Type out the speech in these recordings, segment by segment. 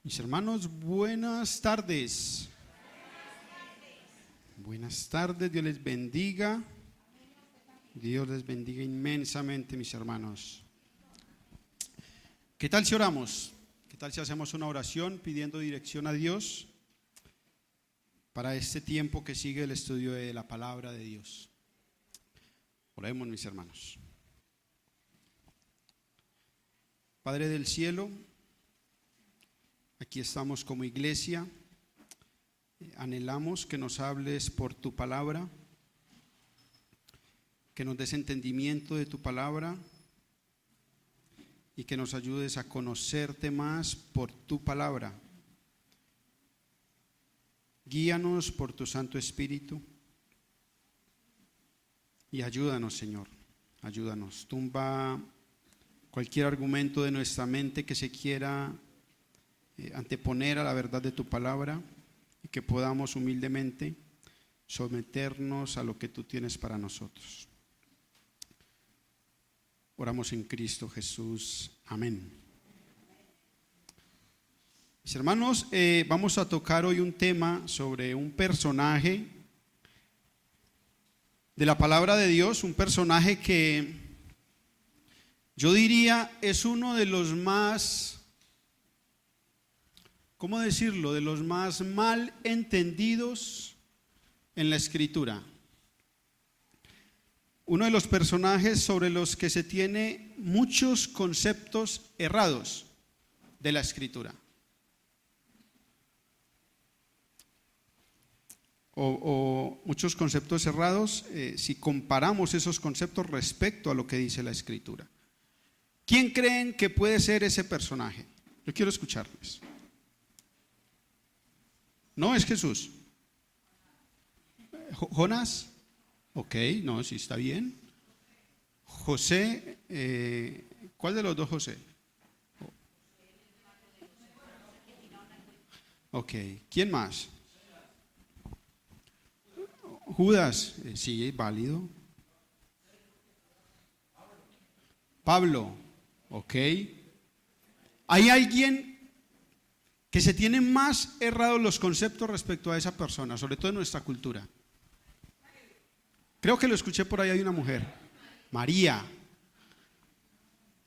Mis hermanos, buenas tardes. Buenas tardes, Dios les bendiga. Dios les bendiga inmensamente, mis hermanos. ¿Qué tal si oramos? ¿Qué tal si hacemos una oración pidiendo dirección a Dios para este tiempo que sigue el estudio de la palabra de Dios? Oremos, mis hermanos. Padre del cielo, aquí estamos como iglesia, anhelamos que nos hables por tu palabra, que nos des entendimiento de tu palabra y que nos ayudes a conocerte más por tu palabra. Guíanos por tu Santo Espíritu y ayúdanos, Señor, ayúdanos. Tumba cualquier argumento de nuestra mente que se quiera anteponer a la verdad de tu palabra y que podamos humildemente someternos a lo que tú tienes para nosotros. Oramos en Cristo Jesús. Amén. Mis hermanos, vamos a tocar hoy un tema sobre un personaje de la palabra de Dios, un personaje que yo diría es uno de los más, ¿cómo decirlo?, de los más mal entendidos en la Escritura. Uno de los personajes sobre los que se tiene muchos conceptos errados de la Escritura. O muchos conceptos errados si comparamos esos conceptos respecto a lo que dice la Escritura. ¿Quién creen que puede ser ese personaje? Yo quiero escucharles. No es Jesús. ¿Jonás? Ok, no, sí está bien. José, ¿cuál de los dos José? Ok, ¿quién más? Judas, sí, es válido. Pablo, ok. ¿Hay alguien que se tienen más errados los conceptos respecto a esa persona, sobre todo en nuestra cultura? Creo que lo escuché por ahí, hay una mujer, María.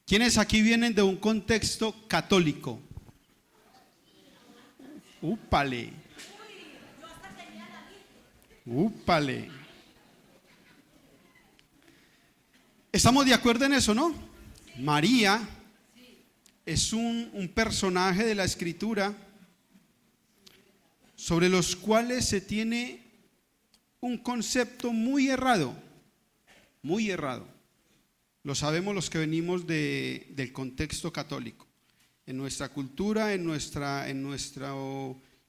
¿Quiénes aquí vienen de un contexto católico? Úpale. Úpale. ¿Estamos de acuerdo en eso, no? María es un personaje de la Escritura sobre los cuales se tiene un concepto muy errado, muy errado. Lo sabemos los que venimos del contexto católico. En nuestra cultura, en nuestra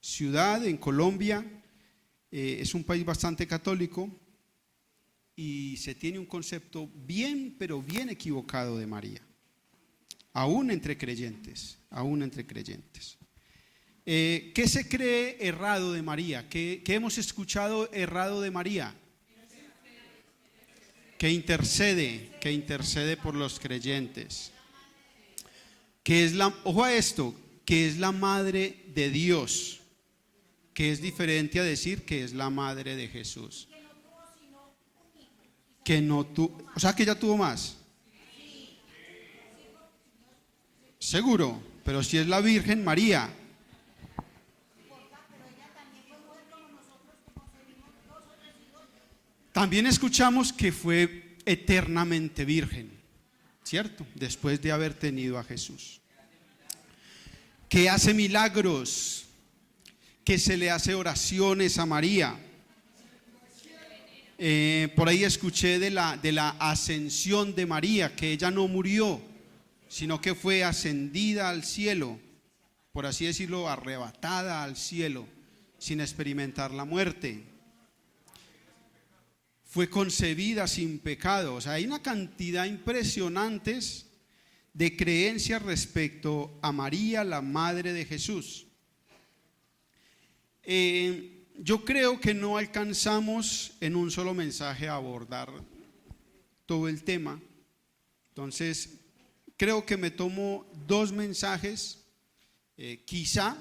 ciudad, en Colombia, es un país bastante católico y se tiene un concepto bien, pero bien equivocado de María. Aún entre creyentes, aún entre creyentes. ¿Qué se cree errado de María? ¿Qué hemos escuchado errado de María? Que intercede por los creyentes. Que es ojo a esto, que es la madre de Dios, que es diferente a decir que es la madre de Jesús. Que no tuvo, o sea que ella tuvo más. Seguro, pero si es la Virgen María. También escuchamos que fue eternamente virgen, ¿cierto? Después de haber tenido a Jesús. Que hace milagros, que se le hace oraciones a María. Por ahí escuché de la ascensión de María, que ella no murió, sino que fue ascendida al cielo, por así decirlo, arrebatada al cielo, sin experimentar la muerte. Fue concebida sin pecado. O sea, hay una cantidad impresionante de creencias respecto a María, la madre de Jesús. Yo creo que no alcanzamos en un solo mensaje a abordar todo el tema. Entonces, creo que me tomo 2 mensajes Quizá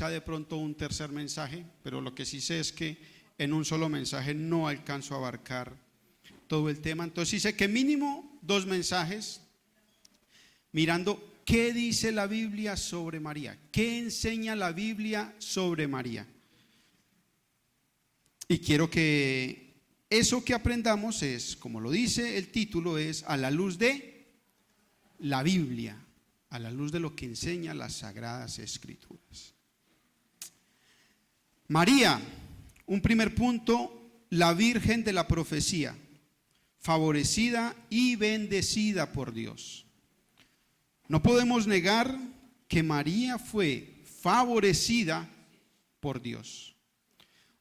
de pronto un tercer mensaje, pero lo que sí sé es que en un solo mensaje no alcanzo a abarcar todo el tema. Entonces sí sé que mínimo 2 mensajes mirando qué dice la Biblia sobre María, qué enseña la Biblia sobre María. Y quiero que eso que aprendamos es, como lo dice el título, es a la luz de la Biblia, a la luz de lo que enseña las Sagradas Escrituras. María, un primer punto, la Virgen de la profecía, favorecida y bendecida por Dios. No podemos negar que María fue favorecida por Dios.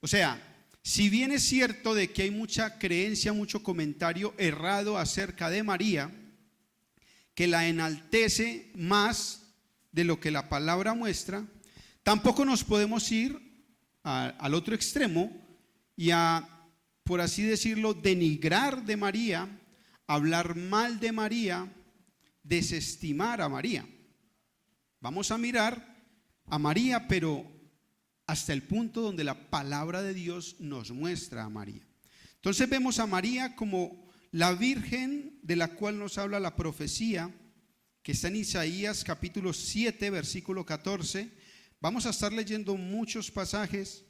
O sea, si bien es cierto de que hay mucha creencia, mucho comentario errado acerca de María, que la enaltece más de lo que la palabra muestra, tampoco nos podemos ir al otro extremo y a, por así decirlo, denigrar de María, hablar mal de María, desestimar a María. Vamos a mirar a María, pero hasta el punto donde la palabra de Dios nos muestra a María. Entonces vemos a María como la Virgen de la cual nos habla la profecía, que está en Isaías capítulo 7, versículo 14. Vamos a estar leyendo muchos pasajes.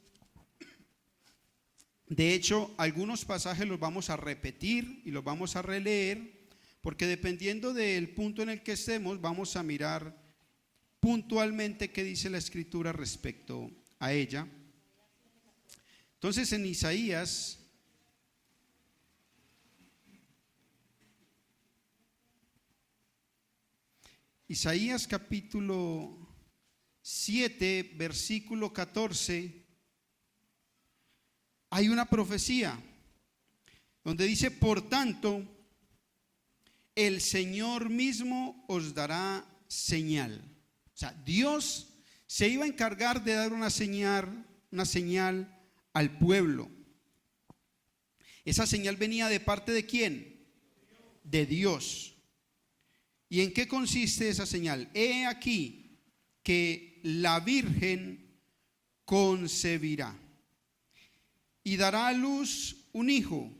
De hecho, algunos pasajes los vamos a repetir y los vamos a releer, porque dependiendo del punto en el que estemos, vamos a mirar puntualmente qué dice la Escritura respecto a ella. Entonces en Isaías capítulo 7, versículo 14, hay una profecía donde dice: por tanto, el Señor mismo os dará señal. O sea, Dios se iba a encargar de dar una señal al pueblo. Esa señal venía de parte de ¿quién? De Dios. ¿Y en qué consiste esa señal? He aquí que la Virgen concebirá y dará a luz un hijo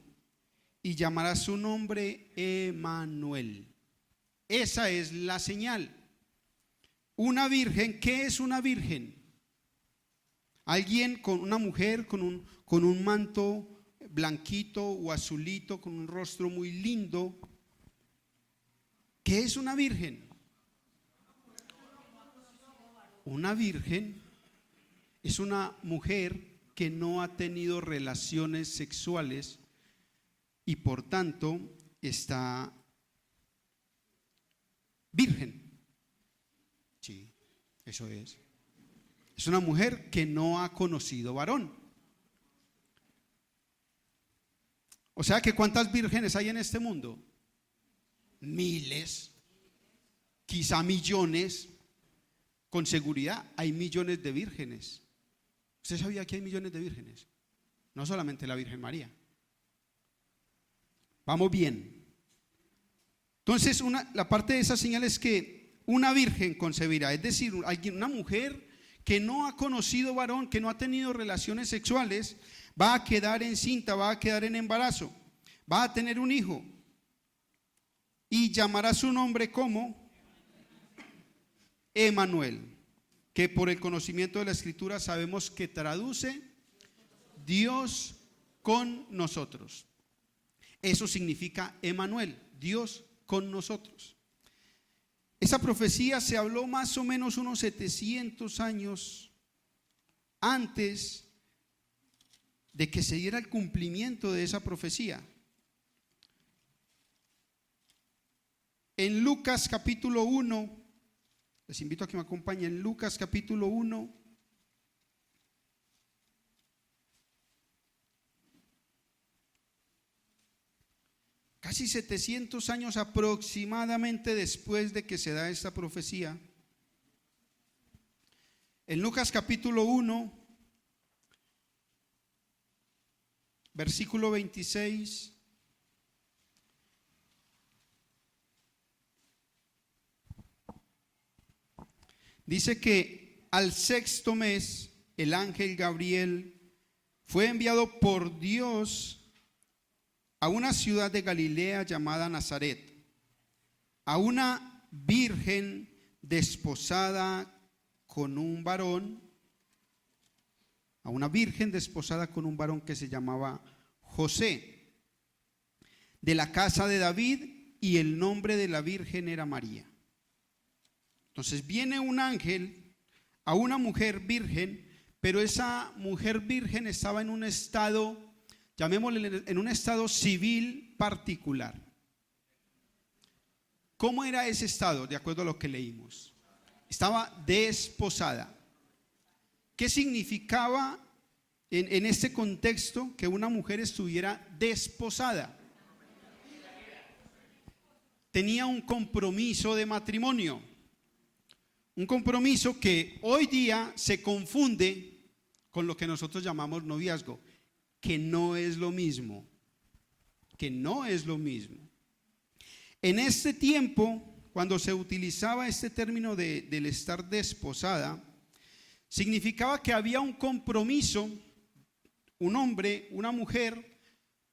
y llamará su nombre Emmanuel. Esa es la señal. Una virgen. ¿Qué es una virgen? Alguien con una mujer con un manto blanquito o azulito, con un rostro muy lindo. ¿Qué es una virgen? Una virgen es una mujer que no ha tenido relaciones sexuales y por tanto está virgen. Sí, eso es. Es una mujer que no ha conocido varón. O sea que ¿cuántas vírgenes hay en este mundo? Miles, quizá millones. Con seguridad hay millones de vírgenes. ¿Usted sabía que hay millones de vírgenes? No solamente la Virgen María. Vamos bien. Entonces la parte de esa señal es que una virgen concebirá, es decir, una mujer que no ha conocido varón, que no ha tenido relaciones sexuales, va a quedar encinta, va a quedar en embarazo, va a tener un hijo y llamará su nombre como Emmanuel, que por el conocimiento de la Escritura sabemos que traduce Dios con nosotros. Eso significa Emmanuel, Dios con nosotros. Esa profecía se habló más o menos unos 700 años antes de que se diera el cumplimiento de esa profecía. En Lucas capítulo 1, les invito a que me acompañen, Lucas capítulo 1, casi 700 años aproximadamente después de que se da esta profecía. En Lucas capítulo 1, versículo 26, dice que al sexto mes, el ángel Gabriel fue enviado por Dios a una ciudad de Galilea llamada Nazaret, a una virgen desposada con un varón, que se llamaba José, de la casa de David, y el nombre de la virgen era María. Entonces viene un ángel a una mujer virgen, pero esa mujer virgen estaba en un estado, llamémosle, en un estado civil particular. ¿Cómo era ese estado? De acuerdo a lo que leímos, estaba desposada. ¿Qué significaba en este contexto que una mujer estuviera desposada? Tenía un compromiso de matrimonio, un compromiso que hoy día se confunde con lo que nosotros llamamos noviazgo, que no es lo mismo, En este tiempo, cuando se utilizaba este término del estar desposada, significaba que había un compromiso, un hombre, una mujer,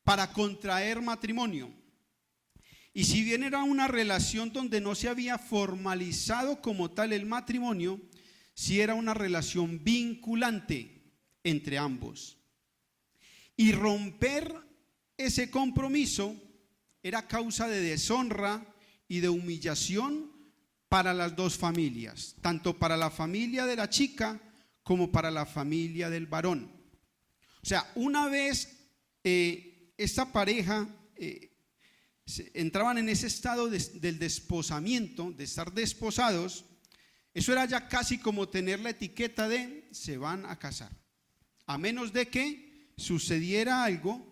para contraer matrimonio. Y si bien era una relación donde no se había formalizado como tal el matrimonio, sí era una relación vinculante entre ambos. Y romper ese compromiso era causa de deshonra y de humillación para las dos familias, tanto para la familia de la chica como para la familia del varón. O sea, una vez esta pareja entraban en ese estado del desposamiento, de estar desposados, eso era ya casi como tener la etiqueta de se van a casar, a menos de que sucediera algo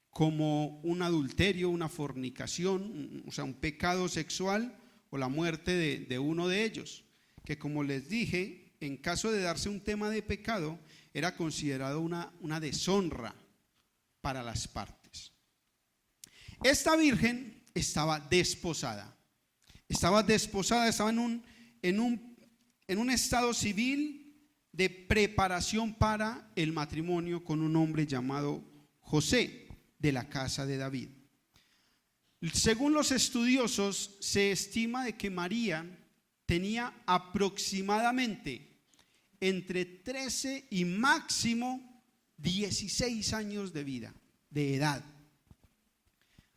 como un adulterio, una fornicación, o sea, un pecado sexual o la muerte de uno de ellos, que como les dije, en caso de darse un tema de pecado, era considerado una deshonra para las partes. Esta virgen estaba desposada, estaba en un estado civil de preparación para el matrimonio con un hombre llamado José, de la casa de David. Según los estudiosos, se estima de que María tenía aproximadamente entre 13 y máximo 16 años de vida, de edad.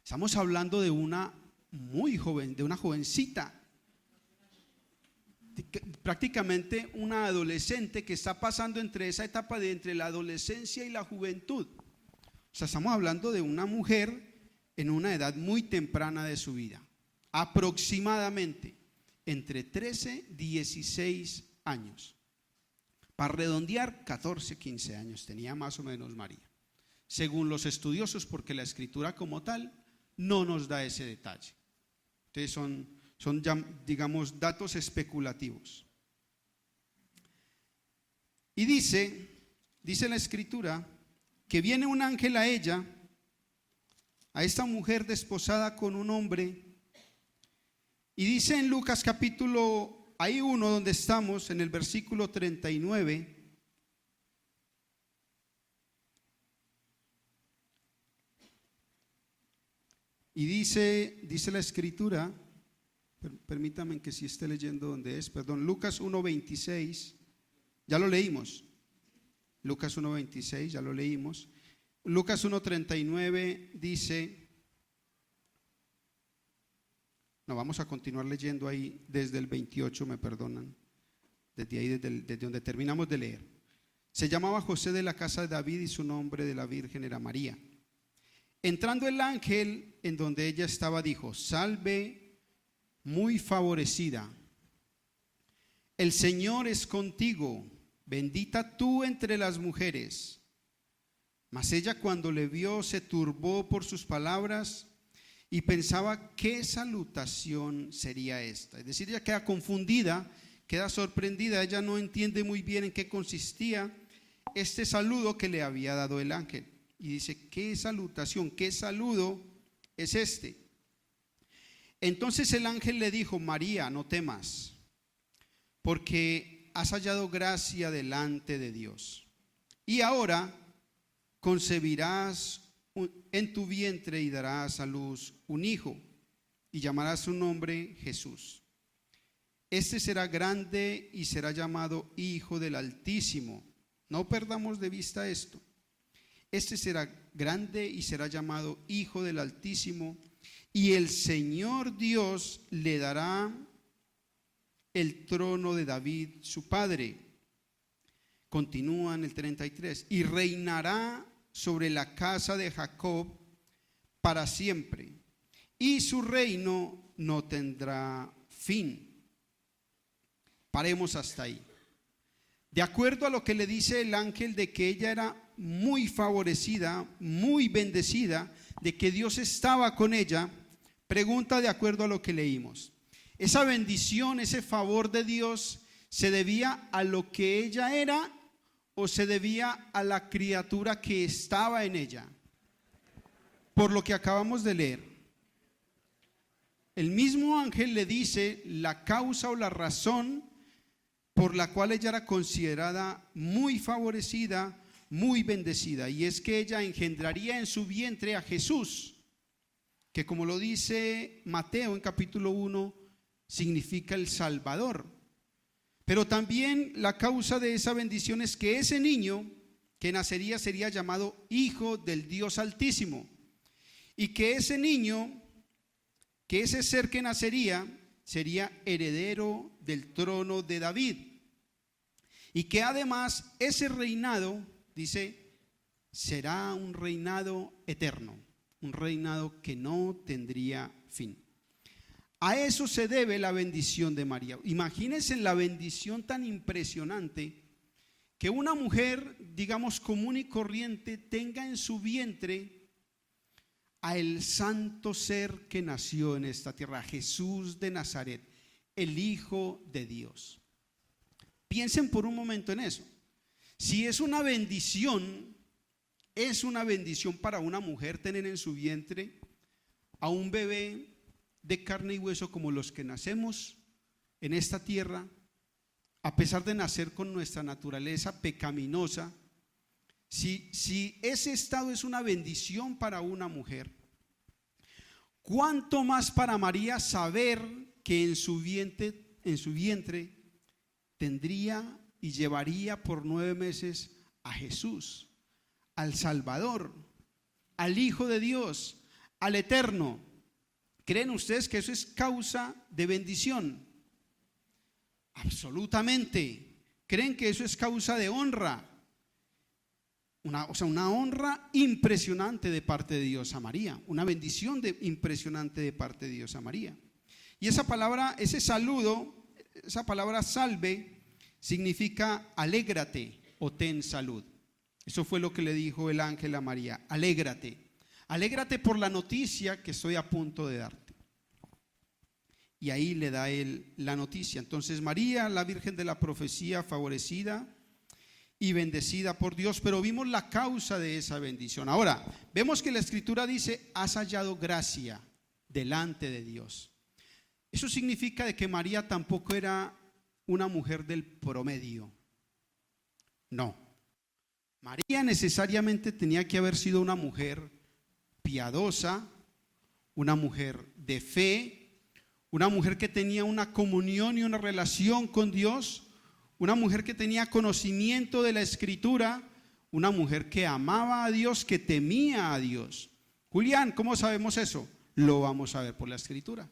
Estamos hablando de una muy joven, de una jovencita, prácticamente una adolescente que está pasando entre esa etapa de entre la adolescencia y la juventud. O sea, estamos hablando de una mujer en una edad muy temprana de su vida, aproximadamente entre 13 y 16 años. Para redondear, 14, 15 años tenía más o menos María, según los estudiosos, porque la escritura como tal no nos da ese detalle. Entonces son ya, digamos, datos especulativos. Y dice la escritura que viene un ángel a ella, a esta mujer desposada con un hombre, y dice en Lucas capítulo, ahí 1 donde estamos, en el versículo 39, y dice la escritura, permítame que si esté leyendo donde es, perdón, Lucas 1:26, ya lo leímos. Lucas 1:26, ya lo leímos. Lucas 1:39 dice, no, vamos a continuar leyendo ahí desde el 28, me perdonan, desde ahí, desde donde terminamos de leer. Se llamaba José, de la casa de David, y su nombre de la virgen era María. Entrando el ángel en donde ella estaba, dijo: salve, muy favorecida, el Señor es contigo, bendita tú entre las mujeres. Mas ella, cuando le vio, se turbó por sus palabras y pensaba qué salutación sería esta. Es decir, ella queda confundida, queda sorprendida, ella no entiende muy bien en qué consistía este saludo que le había dado el ángel. Y dice: ¿qué salutación, qué saludo es este? Entonces el ángel le dijo: María, no temas, porque has hallado gracia delante de Dios. Y ahora concebirás en tu vientre y darás a luz un hijo, y llamarás su nombre Jesús. Este será grande y será llamado Hijo del Altísimo. No perdamos de vista esto. Este será grande y será llamado Hijo del Altísimo, y el Señor Dios le dará el trono de David, su padre. Continúa en el 33, y reinará sobre la casa de Jacob para siempre, y su reino no tendrá fin. Paremos hasta ahí. De acuerdo a lo que le dice el ángel de que ella era muy favorecida, muy bendecida, de que Dios estaba con ella, pregunta de acuerdo a lo que leímos. Esa bendición, ese favor de Dios, ¿se debía a lo que ella era o se debía a la criatura que estaba en ella? Por lo que acabamos de leer, el mismo ángel le dice la causa o la razón por la cual ella era considerada muy favorecida, muy bendecida, y es que ella engendraría en su vientre a Jesús, que como lo dice Mateo en capítulo 1, significa el Salvador. Pero también la causa de esa bendición es que ese niño que nacería sería llamado Hijo del Dios Altísimo, y que ese niño, que ese ser que nacería, sería heredero del trono de David, y que además ese reinado, dice, será un reinado eterno, un reinado que no tendría fin. A eso se debe la bendición de María. Imagínense la bendición tan impresionante que una mujer, digamos, común y corriente, tenga en su vientre a el santo ser que nació en esta tierra, Jesús de Nazaret, el Hijo de Dios. Piensen por un momento en eso. Si es una bendición para una mujer tener en su vientre a un bebé de carne y hueso como los que nacemos en esta tierra, a pesar de nacer con nuestra naturaleza pecaminosa. Si ese estado es una bendición para una mujer, ¿cuánto más para María saber que en su vientre tendría y llevaría por 9 meses a Jesús, al Salvador, al Hijo de Dios, al Eterno? ¿Creen ustedes que eso es causa de bendición? Absolutamente. ¿Creen que eso es causa de honra? Una honra impresionante de parte de Dios a María, una bendición impresionante de parte de Dios a María. Y esa palabra, ese saludo, esa palabra salve, significa alégrate o ten salud. Eso fue lo que le dijo el ángel a María: alégrate, alégrate por la noticia que estoy a punto de darte. Y ahí le da él la noticia. Entonces María, la Virgen de la profecía, favorecida y bendecida por Dios, pero vimos la causa de esa bendición. Ahora, vemos que la Escritura dice: has hallado gracia delante de Dios. Eso significa de que María tampoco era una mujer del promedio. No. María necesariamente tenía que haber sido una mujer piadosa, una mujer de fe, una mujer que tenía una comunión y una relación con Dios, una mujer que tenía conocimiento de la Escritura, una mujer que amaba a Dios, que temía a Dios. Julián, ¿cómo sabemos eso? Lo vamos a ver por la Escritura.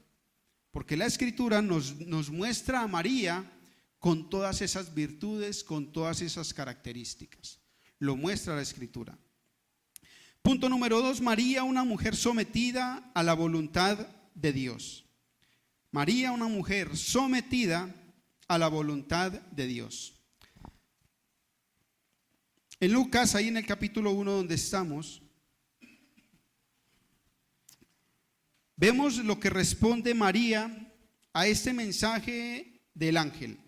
Porque la Escritura nos muestra a María con todas esas virtudes, con todas esas características. Lo muestra la Escritura. Punto número 2, María, una mujer sometida a la voluntad de Dios. María, una mujer sometida a la voluntad de Dios. En Lucas, ahí en el capítulo 1 donde estamos, vemos lo que responde María a este mensaje del ángel.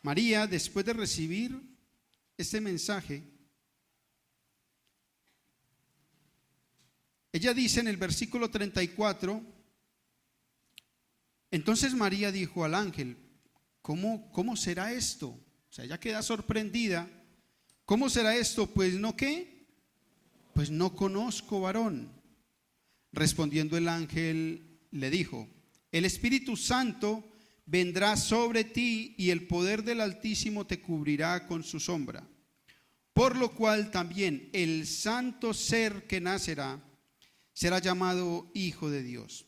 María, después de recibir este mensaje, ella dice en el versículo 34, Entonces María dijo al ángel: ¿Cómo será esto? O sea, ella queda sorprendida. ¿Cómo será esto? Pues no, ¿qué? Pues no conozco varón. Respondiendo el ángel le dijo: el Espíritu Santo vendrá sobre ti y el poder del Altísimo te cubrirá con su sombra. Por lo cual también el santo ser que nacerá será llamado Hijo de Dios.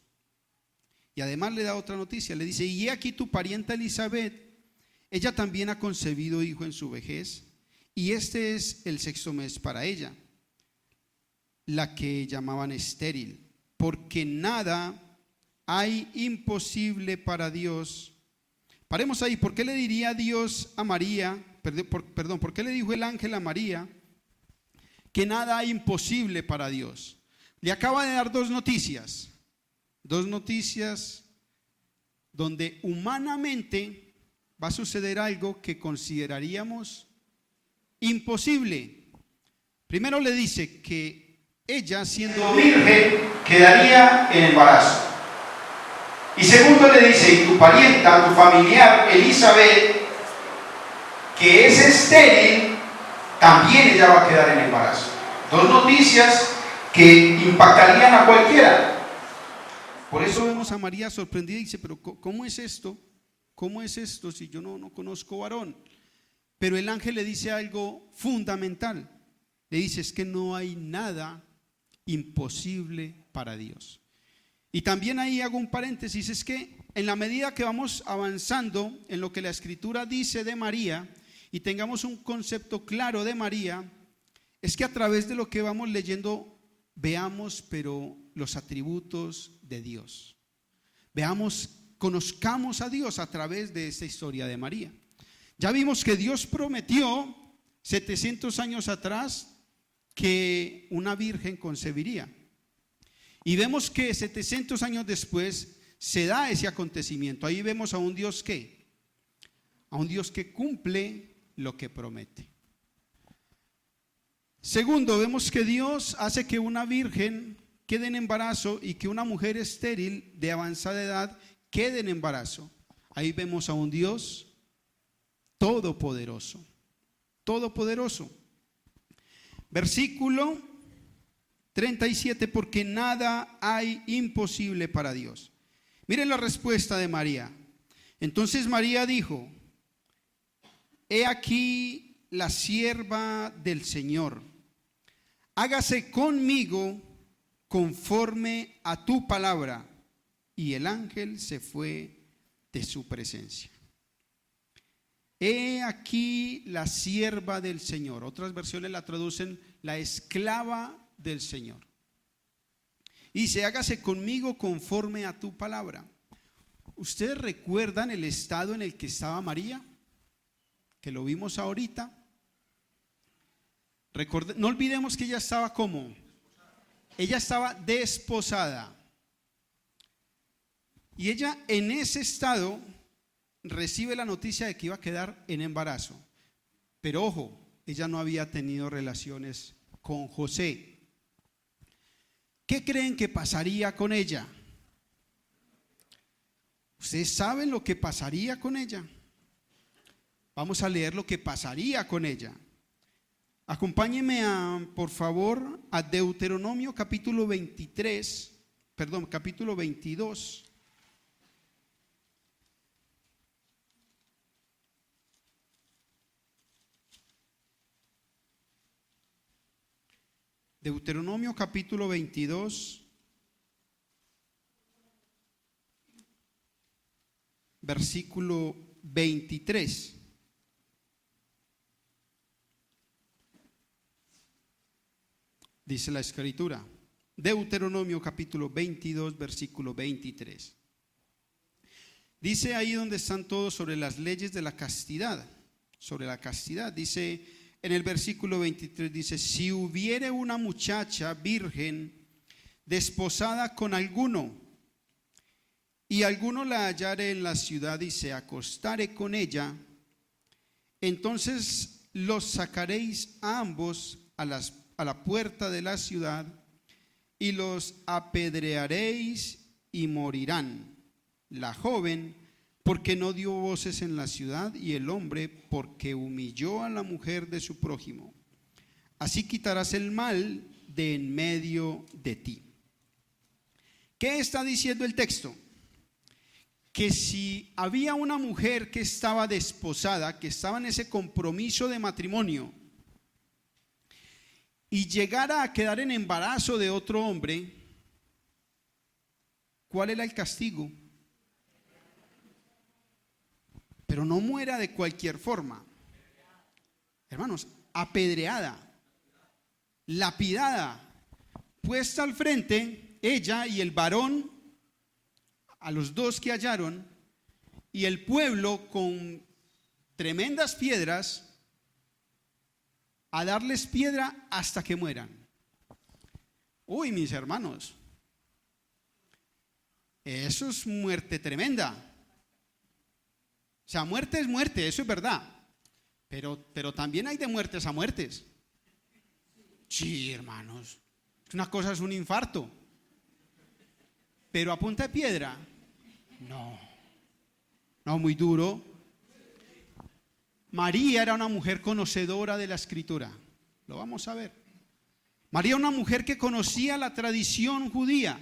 Y además le da otra noticia, le dice: y he aquí tu parienta Elizabeth, ella también ha concebido hijo en su vejez, y este es el 6º mes para ella, la que llamaban estéril, porque nada hay imposible para Dios. Paremos ahí. ¿Por qué le diría Dios a María, por qué le dijo el ángel a María que nada hay imposible para Dios? Le acaba de dar dos noticias donde humanamente va a suceder algo que consideraríamos imposible. Primero le dice que ella, siendo virgen, quedaría en embarazo. Y segundo le dice: y tu parienta, tu familiar Elizabeth, que es estéril, también ella va a quedar en embarazo. Dos noticias que impactarían a cualquiera. Por eso vemos a María sorprendida y dice: pero ¿cómo es esto? ¿Cómo es esto si yo no conozco varón? Pero el ángel le dice algo fundamental. Le dice: es que no hay nada imposible para Dios. Y también ahí hago un paréntesis, es que en la medida que vamos avanzando en lo que la Escritura dice de María y tengamos un concepto claro de María, es que a través de lo que vamos leyendo veamos pero los atributos de Dios. Conozcamos a Dios a través de esta historia de María. Ya vimos que Dios prometió 700 años atrás que una virgen concebiría. Y vemos que 700 años después se da ese acontecimiento. Ahí vemos a un Dios que, cumple lo que promete. Segundo, vemos que Dios hace que una virgen quede en embarazo y que una mujer estéril de avanzada edad quede en embarazo. Ahí vemos a un Dios todopoderoso. Versículo 37, porque nada hay imposible para Dios. Miren la respuesta de María. Entonces María dijo: he aquí la sierva del Señor, hágase conmigo conforme a tu palabra. Y el ángel se fue de su presencia. He aquí la sierva del Señor. Otras versiones la traducen la esclava del Señor. Y dice: hágase conmigo conforme a tu palabra. ¿Ustedes recuerdan el estado en el que estaba María? Que lo vimos ahorita. No olvidemos que ella estaba ¿cómo? Ella estaba desposada. Y ella en ese estado recibe la noticia de que iba a quedar en embarazo. Pero ojo, ella no había tenido relaciones con José. ¿Qué creen que pasaría con ella? ¿Ustedes saben lo que pasaría con ella? Vamos a leer lo que pasaría con ella. Acompáñenme por favor, a Deuteronomio capítulo 22. Deuteronomio capítulo 22, versículo 23. Dice la Escritura, Deuteronomio capítulo 22, versículo 23. Dice ahí donde están todos sobre las leyes de la castidad, dice en el versículo 23, dice: si hubiere una muchacha virgen desposada con alguno, y alguno la hallare en la ciudad y se acostare con ella, entonces los sacaréis a ambos a la puerta de la ciudad y los apedrearéis y morirán. la joven, porque no dio voces en la ciudad, y el hombre, porque humilló a la mujer de su prójimo. Así quitarás el mal de en medio de ti. ¿Qué está diciendo el texto? Que si había una mujer que estaba desposada, que estaba en ese compromiso de matrimonio, y llegara a quedar en embarazo de otro hombre, ¿cuál era el castigo? Pero no muera de cualquier forma. Hermanos, apedreada, lapidada, puesta al frente, ella y el varón, a los dos que hallaron, y el pueblo con tremendas piedras, a darles piedra hasta que mueran. Uy, mis hermanos, eso es muerte tremenda. O sea, muerte es muerte, eso es verdad. Pero también hay de muertes a muertes. Sí, hermanos. Una cosa es un infarto. Pero a punta de piedra, no, muy duro. María era una mujer conocedora de la Escritura. Lo vamos a ver. María era una mujer que conocía la tradición judía.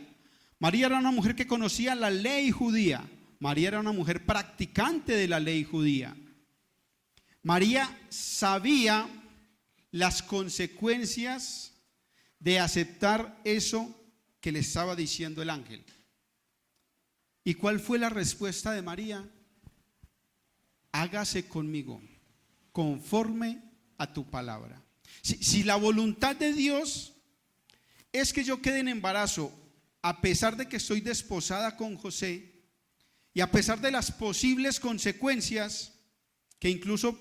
María era una mujer que conocía la ley judía. María era una mujer practicante de la ley judía. María sabía las consecuencias de aceptar eso que le estaba diciendo el ángel. ¿Y cuál fue la respuesta de María? Hágase conmigo conforme a tu palabra. Si la voluntad de Dios es que yo quede en embarazo, a pesar de que estoy desposada con José, y a pesar de las posibles consecuencias, que incluso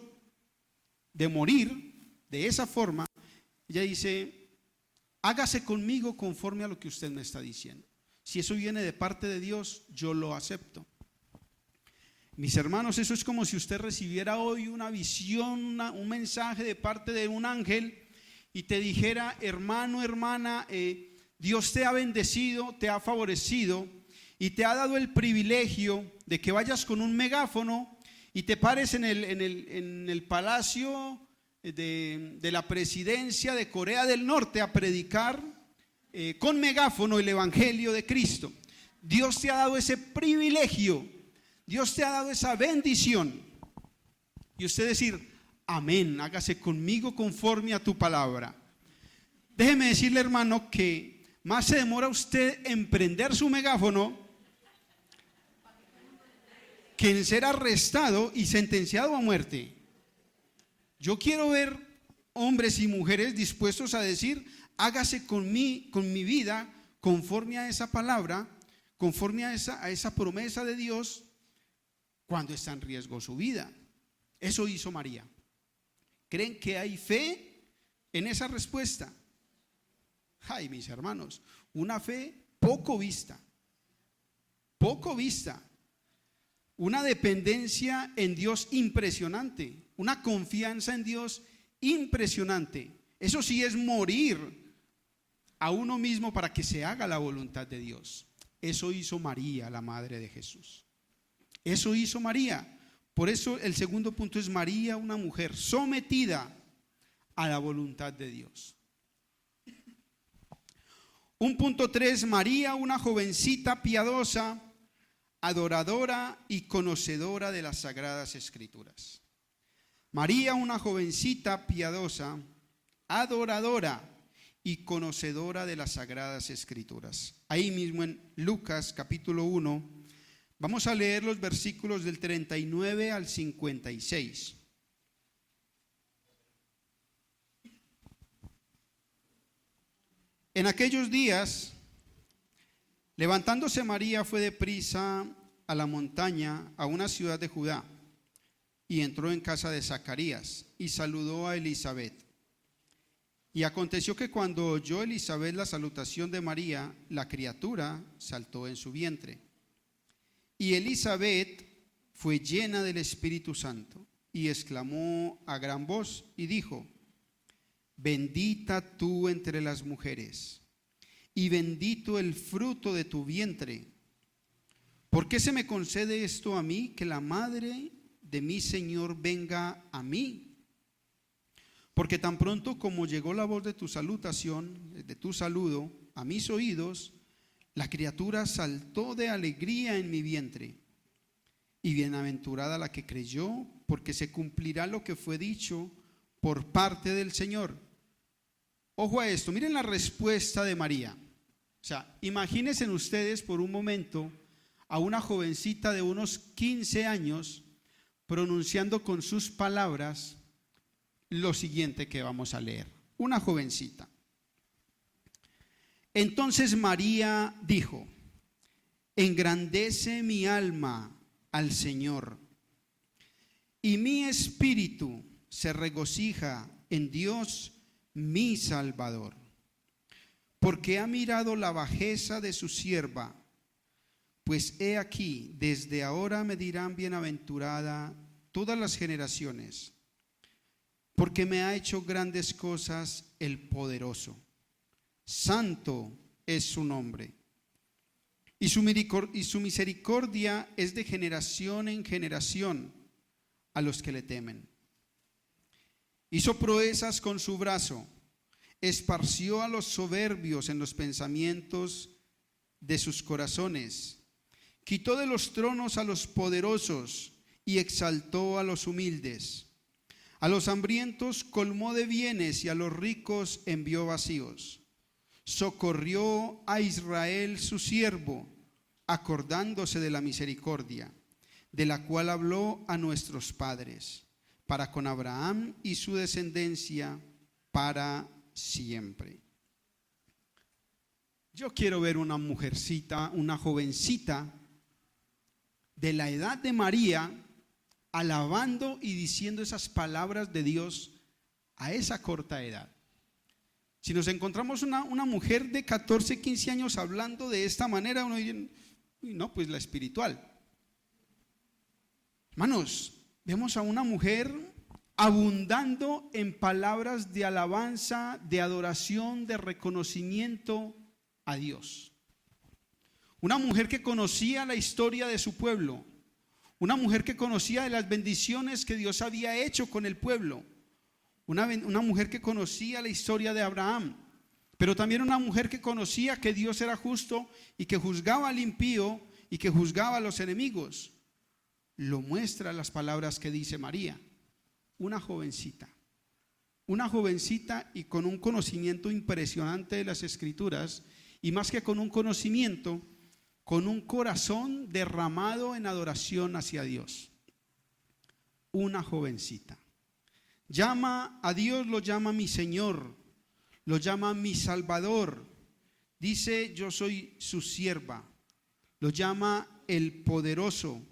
de morir de esa forma, ella dice, hágase conmigo conforme a lo que usted me está diciendo. Si eso viene de parte de Dios, yo lo acepto. Mis hermanos, eso es como si usted recibiera hoy una visión, un mensaje de parte de un ángel y te dijera, hermano, hermana, Dios te ha bendecido, te ha favorecido y te ha dado el privilegio de que vayas con un megáfono y te pares en el palacio de la presidencia de Corea del Norte a predicar con megáfono el evangelio de Cristo. Dios te ha dado ese privilegio, Dios te ha dado esa bendición. Y usted decir, amén, hágase conmigo conforme a tu palabra. Déjeme decirle, hermano, que más se demora usted en prender su megáfono que en ser arrestado y sentenciado a muerte. Yo quiero ver hombres y mujeres dispuestos a decir, hágase con mi vida conforme a esa palabra, conforme a esa promesa de Dios, cuando está en riesgo su vida. Eso hizo María. ¿Creen que hay fe en esa respuesta? Ay, mis hermanos, una fe poco vista, una dependencia en Dios impresionante, una confianza en Dios impresionante. Eso sí es morir a uno mismo para que se haga la voluntad de Dios. Eso hizo María, la madre de Jesús. Eso hizo María. Por eso el segundo punto es María, una mujer sometida a la voluntad de Dios. Un punto 3, María, una jovencita piadosa, adoradora y conocedora de las Sagradas Escrituras. María, una jovencita piadosa, adoradora y conocedora de las Sagradas Escrituras. Ahí mismo en Lucas capítulo 1, vamos a leer los versículos del 39 al 56. En aquellos días, levantándose María, fue deprisa a la montaña, a una ciudad de Judá, y entró en casa de Zacarías y saludó a Elizabeth. Y aconteció que cuando oyó Elizabeth la salutación de María, la criatura saltó en su vientre. Y Elizabeth fue llena del Espíritu Santo y exclamó a gran voz y dijo, bendita tú entre las mujeres y bendito el fruto de tu vientre. ¿Por qué se me concede esto a mí, que la madre de mi Señor venga a mí? Porque tan pronto como llegó la voz de tu salutación, de tu saludo, a mis oídos, la criatura saltó de alegría en mi vientre. Y bienaventurada la que creyó, porque se cumplirá lo que fue dicho por parte del Señor. Ojo a esto, miren la respuesta de María. O sea, imagínense ustedes por un momento a una jovencita de unos 15 años pronunciando con sus palabras lo siguiente que vamos a leer. Una jovencita. Entonces María dijo: engrandece mi alma al Señor, y mi espíritu se regocija en Dios mi Salvador, porque ha mirado la bajeza de su sierva. Pues he aquí, desde ahora me dirán bienaventurada todas las generaciones, porque me ha hecho grandes cosas el poderoso. Santo es su nombre, y su misericordia es de generación en generación a los que le temen. Hizo proezas con su brazo, esparció a los soberbios en los pensamientos de sus corazones, quitó de los tronos a los poderosos y exaltó a los humildes. A los hambrientos colmó de bienes y a los ricos envió vacíos. Socorrió a Israel su siervo, acordándose de la misericordia, de la cual habló a nuestros padres, para con Abraham y su descendencia para siempre. Yo quiero ver una mujercita, una jovencita de la edad de María, alabando y diciendo esas palabras de Dios a esa corta edad. Si nos encontramos una mujer de 14, 15 años hablando de esta manera, uno dice, no, pues la espiritual. Hermanos, vemos a una mujer abundando en palabras de alabanza, de adoración, de reconocimiento a Dios. Una mujer que conocía la historia de su pueblo, una mujer que conocía de las bendiciones que Dios había hecho con el pueblo, una mujer que conocía la historia de Abraham, pero también una mujer que conocía que Dios era justo y que juzgaba al impío y que juzgaba a los enemigos. Lo muestra las palabras que dice María. Una jovencita y con un conocimiento impresionante de las Escrituras, y más que con un conocimiento, con un corazón derramado en adoración hacia Dios. Una jovencita. Llama a Dios, lo llama mi Señor, lo llama mi Salvador. Dice, yo soy su sierva. Lo llama el poderoso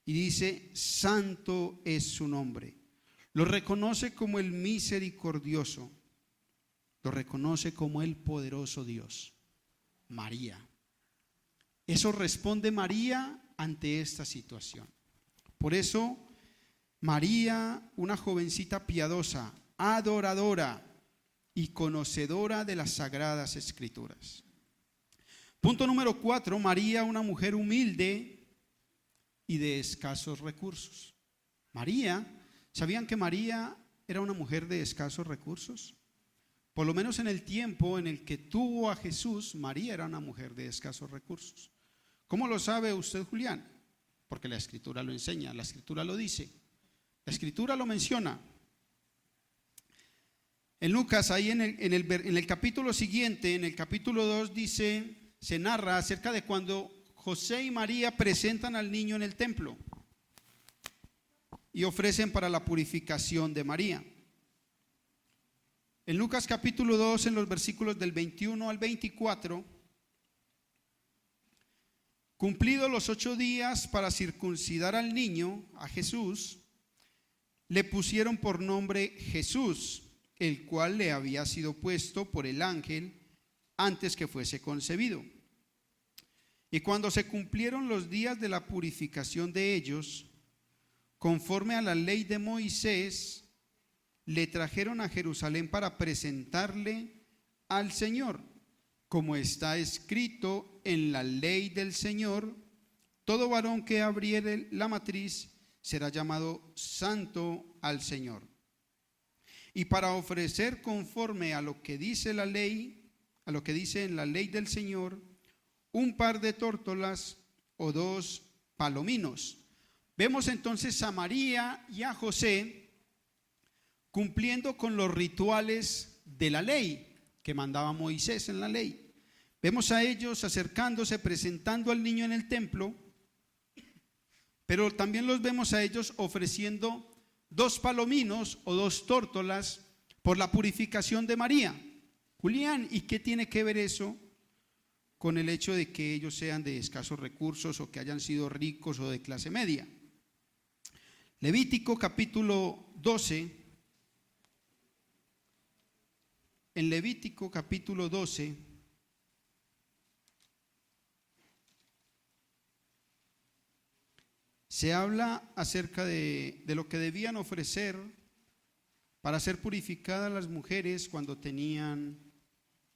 y dice, santo es su nombre. Lo reconoce como el misericordioso. Lo reconoce como el poderoso Dios. María. Eso responde María ante esta situación. Por eso, María, una jovencita piadosa, adoradora y conocedora de las sagradas Escrituras. Punto número 4, María, una mujer humilde y de escasos recursos. María, ¿sabían que María era una mujer de escasos recursos? Por lo menos en el tiempo en el que tuvo a Jesús, María era una mujer de escasos recursos. ¿Cómo lo sabe usted, Julián? Porque la Escritura lo enseña, la Escritura lo dice, la Escritura lo menciona. En Lucas, ahí en el capítulo siguiente, en el capítulo 2, dice, se narra acerca de cuando José y María presentan al niño en el templo y ofrecen para la purificación de María. En Lucas capítulo 2, en los versículos del 21 al 24, cumplidos los 8 días para circuncidar al niño, a Jesús, le pusieron por nombre Jesús, el cual le había sido puesto por el ángel antes que fuese concebido. Y cuando se cumplieron los días de la purificación de ellos, conforme a la ley de Moisés, le trajeron a Jerusalén para presentarle al Señor, como está escrito en la ley del Señor: todo varón que abriere la matriz será llamado santo al Señor. Y para ofrecer conforme a lo que dice la ley, a lo que dice en la ley del Señor, un par de tórtolas o 2 palominos. Vemos entonces a María y a José cumpliendo con los rituales de la ley que mandaba Moisés en la ley. Vemos a ellos acercándose, presentando al niño en el templo, pero también los vemos a ellos ofreciendo 2 palominos o 2 tórtolas por la purificación de María. Julián, ¿y qué tiene que ver eso con el hecho de que ellos sean de escasos recursos o que hayan sido ricos o de clase media? Levítico capítulo 12. En Levítico capítulo 12 se habla acerca de lo que debían ofrecer para ser purificadas las mujeres cuando tenían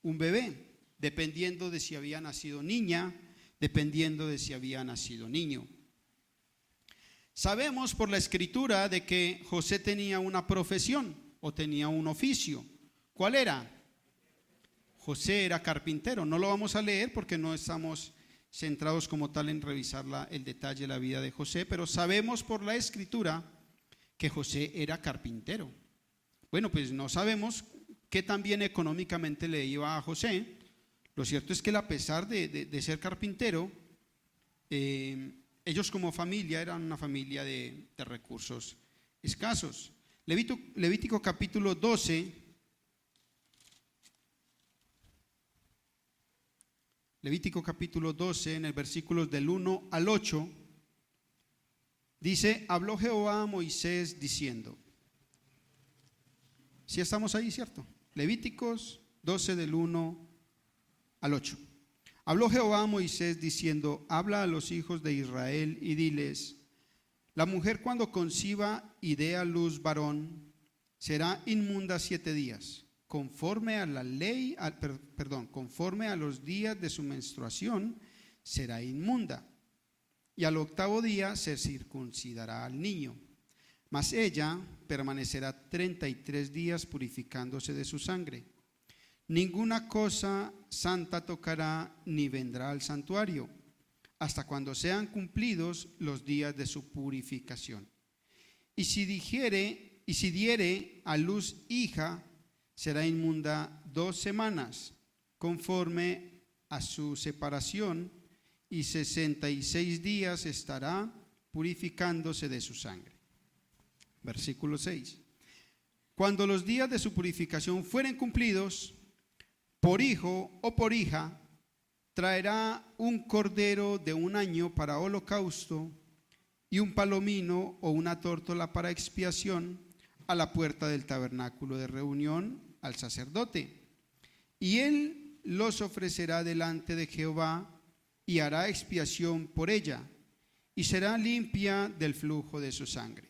un bebé, dependiendo de si había nacido niña, dependiendo de si había nacido niño. Sabemos por la escritura de que José tenía una profesión o tenía un oficio. ¿Cuál era? José era carpintero. No lo vamos a leer porque no estamos centrados como tal en revisar el detalle de la vida de José, pero sabemos por la escritura que José era carpintero. Bueno, pues no sabemos qué tan bien económicamente le iba a José. Lo cierto es que él, a pesar de ser carpintero, ellos como familia eran una familia de recursos escasos. Levítico capítulo 12. Levítico capítulo 12, en el versículos del 1 al 8, dice: habló Jehová a Moisés diciendo. ¿Sí estamos ahí, cierto? Levíticos 12 del 1 al 8. Habló Jehová a Moisés diciendo: habla a los hijos de Israel y diles: la mujer cuando conciba y dé a luz varón será inmunda 7 días. Conforme a la ley, conforme a los días de su menstruación, será inmunda. Y al 8º día se circuncidará al niño. Mas ella permanecerá 33 días purificándose de su sangre. Ninguna cosa santa tocará ni vendrá al santuario, hasta cuando sean cumplidos los días de su purificación. Y si diere a luz hija, será inmunda 2 semanas, conforme a su separación, y 66 días estará purificándose de su sangre. Versículo 6. Cuando los días de su purificación fueren cumplidos, por hijo o por hija, traerá un cordero de 1 año para holocausto y un palomino o una tórtola para expiación a la puerta del tabernáculo de reunión al sacerdote. Y él los ofrecerá delante de Jehová y hará expiación por ella, y será limpia del flujo de su sangre.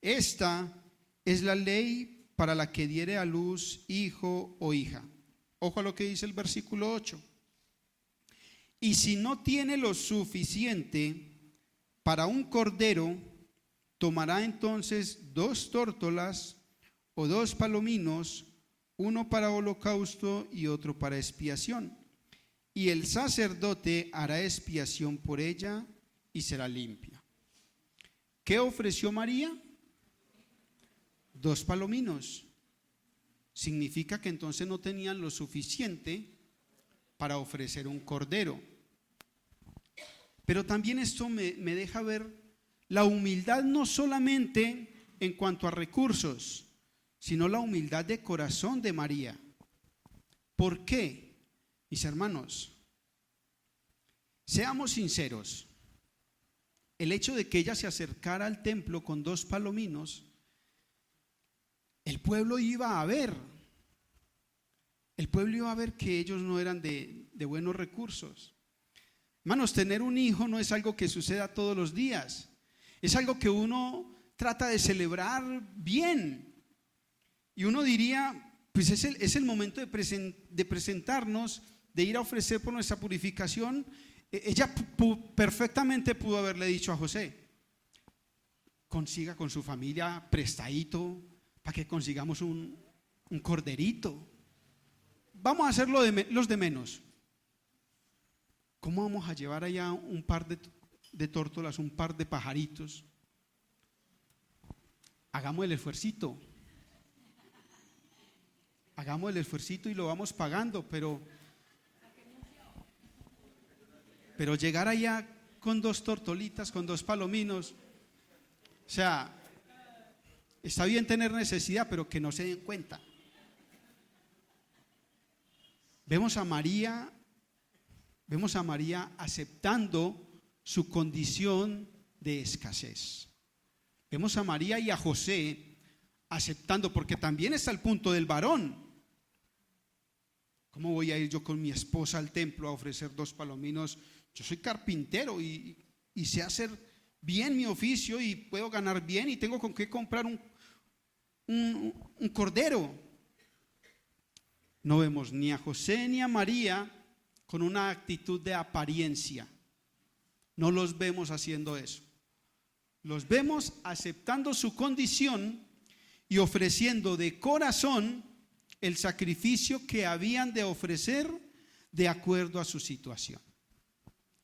Esta es la ley para la que diere a luz hijo o hija. Ojo a lo que dice el versículo 8. Y si no tiene lo suficiente para un cordero, tomará entonces 2 tórtolas o 2 palominos, uno para holocausto y otro para expiación. Y el sacerdote hará expiación por ella y será limpia. ¿Qué ofreció María? 2 palominos. Significa que entonces no tenían lo suficiente para ofrecer un cordero. Pero también esto me deja ver la humildad, no solamente en cuanto a recursos, sino la humildad de corazón de María. ¿Por qué? Mis hermanos, seamos sinceros. El hecho de que ella se acercara al templo con 2 palominos, el pueblo iba a ver. El pueblo iba a ver que ellos no eran de buenos recursos. Hermanos, tener un hijo no es algo que suceda todos los días. Es algo que uno trata de celebrar bien. Y uno diría, pues es el momento de presentarnos, de ir a ofrecer por nuestra purificación Ella perfectamente pudo haberle dicho a José: consiga con su familia prestadito para que consigamos un corderito. Vamos a hacerlo los de menos. ¿Cómo vamos a llevar allá un par de tórtolas, un par de pajaritos? Hagamos el esfuercito. Hagamos el esfuercito y lo vamos pagando, pero llegar allá con 2 tortolitas, con 2 palominos, o sea, está bien tener necesidad, pero que no se den cuenta. Vemos a María aceptando su condición de escasez. Vemos a María y a José aceptando, porque también está el punto del varón. ¿Cómo voy a ir yo con mi esposa al templo a ofrecer 2 palominos? Yo soy carpintero y sé hacer bien mi oficio y puedo ganar bien y tengo con qué comprar un cordero. No vemos ni a José ni a María con una actitud de apariencia. No los vemos haciendo eso. Los vemos aceptando su condición y ofreciendo de corazón el sacrificio que habían de ofrecer de acuerdo a su situación,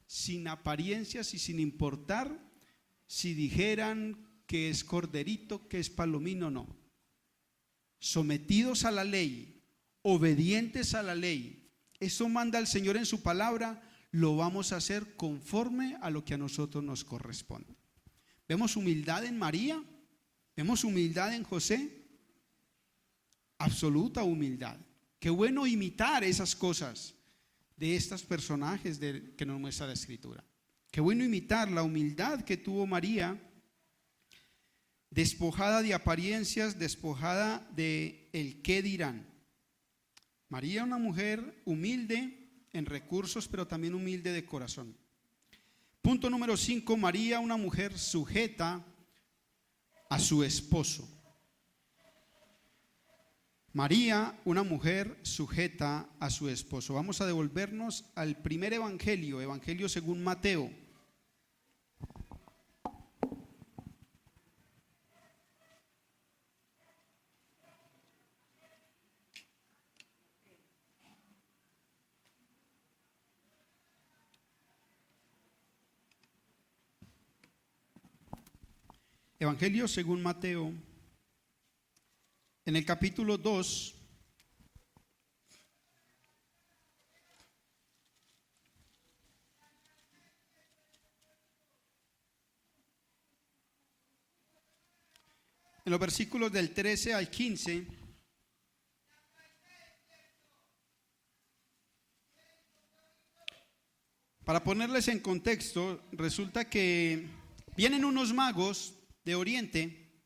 sin apariencias y sin importar si dijeran que es corderito, que es palomino, no. Sometidos a la ley, obedientes a la ley. Eso manda el Señor en su palabra, lo vamos a hacer conforme a lo que a nosotros nos corresponde. Vemos humildad en María, vemos humildad en José, absoluta humildad. Qué bueno imitar esas cosas de estos personajes que nos muestra la Escritura. Qué bueno imitar la humildad que tuvo María, despojada de apariencias, despojada de el qué dirán. María, una mujer humilde en recursos, pero también humilde de corazón. Punto número 5, María, una mujer sujeta a su esposo. María, una mujer sujeta a su esposo. Vamos a devolvernos al primer evangelio, Evangelio según Mateo. Evangelio según Mateo, en el capítulo 2, en los versículos del 13 al 15, para ponerles en contexto, resulta que vienen unos magos de Oriente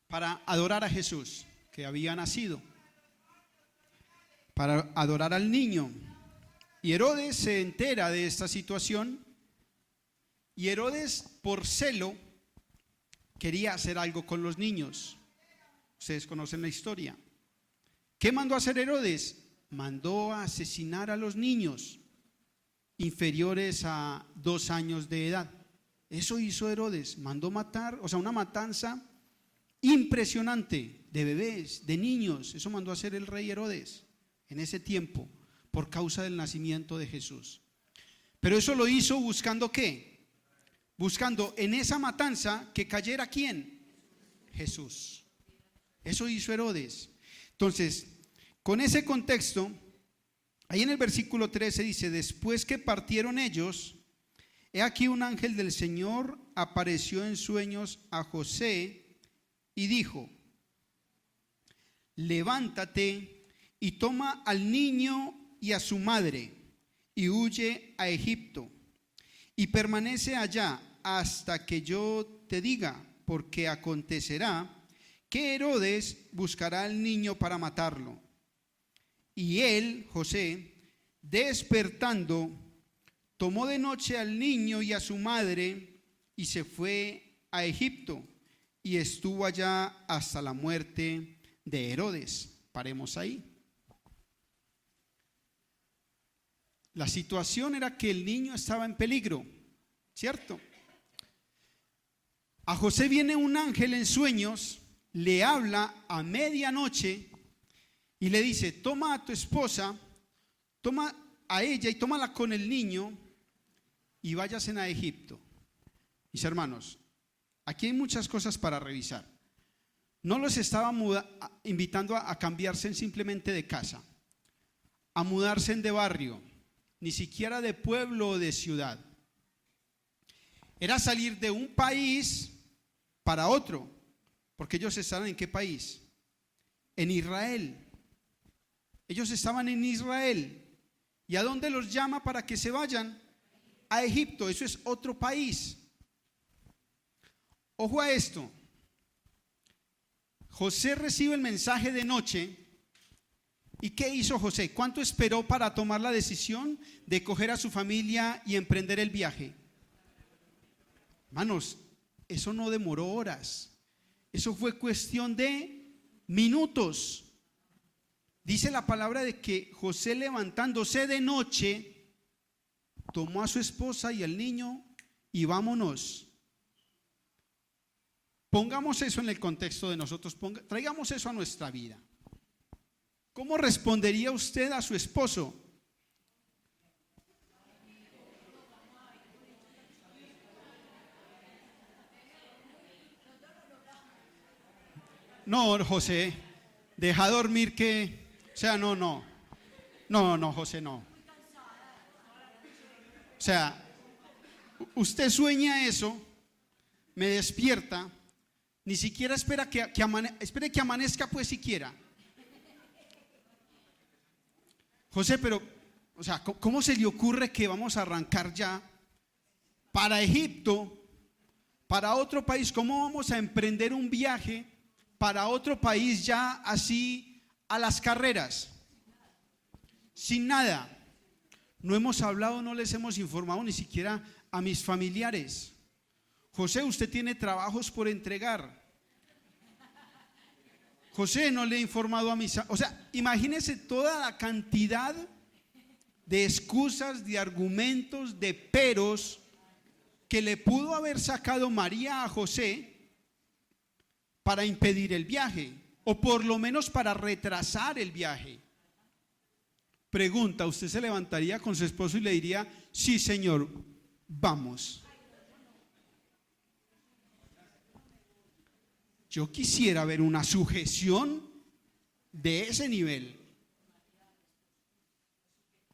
para adorar a Jesús, que había nacido, para adorar al niño. Y Herodes se entera de esta situación y Herodes, por celo, quería hacer algo con los niños. Ustedes conocen la historia. ¿Qué mandó a hacer Herodes? Mandó a asesinar a los niños inferiores a 2 años de edad. Eso hizo Herodes, mandó matar, o sea, una matanza impresionante de bebés, de niños. Eso mandó a hacer el rey Herodes en ese tiempo por causa del nacimiento de Jesús. Pero eso lo hizo buscando ¿qué? Buscando en esa matanza que cayera ¿quién? Jesús. Eso hizo Herodes. Entonces, con ese contexto, ahí en el versículo 13 dice: después que partieron ellos, he aquí un ángel del Señor apareció en sueños a José y dijo: levántate y toma al niño y a su madre y huye a Egipto y permanece allá hasta que yo te diga, porque acontecerá que Herodes buscará al niño para matarlo. Y él, José, despertando, tomó de noche al niño y a su madre y se fue a Egipto y estuvo allá hasta la muerte de Herodes. Paremos ahí. La situación era que el niño estaba en peligro, ¿cierto? A José viene un ángel en sueños, le habla a medianoche y le dice: toma a tu esposa, toma a ella y tómala con el niño y váyasen a Egipto. Mis hermanos, aquí hay muchas cosas para revisar. No los estaba invitando a cambiarse simplemente de casa, a mudarse de barrio, ni siquiera de pueblo o de ciudad. Era salir de un país para otro, porque ellos estaban ¿en qué país? En Israel. Ellos estaban en Israel. ¿Y a dónde los llama para que se vayan? A Egipto. Eso es otro país. Ojo a esto. José recibe el mensaje de noche. ¿Y qué hizo José? ¿Cuánto esperó para tomar la decisión de coger a su familia y emprender el viaje? Hermanos, eso no demoró horas. Eso fue cuestión de minutos. Dice la palabra de que José, levantándose de noche, tomó a su esposa y al niño y vámonos. Pongamos eso en el contexto de nosotros, traigamos eso a nuestra vida. ¿Cómo respondería usted a su esposo? No, José, deja dormir que... O sea, no, José, no. O sea, usted sueña eso, me despierta, ni siquiera espera espere que amanezca pues siquiera. José, pero, o sea, ¿cómo se le ocurre que vamos a arrancar ya para Egipto, para otro país? ¿Cómo vamos a emprender un viaje para otro país ya así a las carreras? Sin nada. No hemos hablado, no les hemos informado ni siquiera a mis familiares. José, usted tiene trabajos por entregar. José, no le he informado a mis... O sea, imagínense toda la cantidad de excusas, de argumentos, de peros que le pudo haber sacado María a José para impedir el viaje, o por lo menos para retrasar el viaje. Pregunta, ¿usted se levantaría con su esposo y le diría: sí, señor, vamos? Yo quisiera ver una sujeción de ese nivel.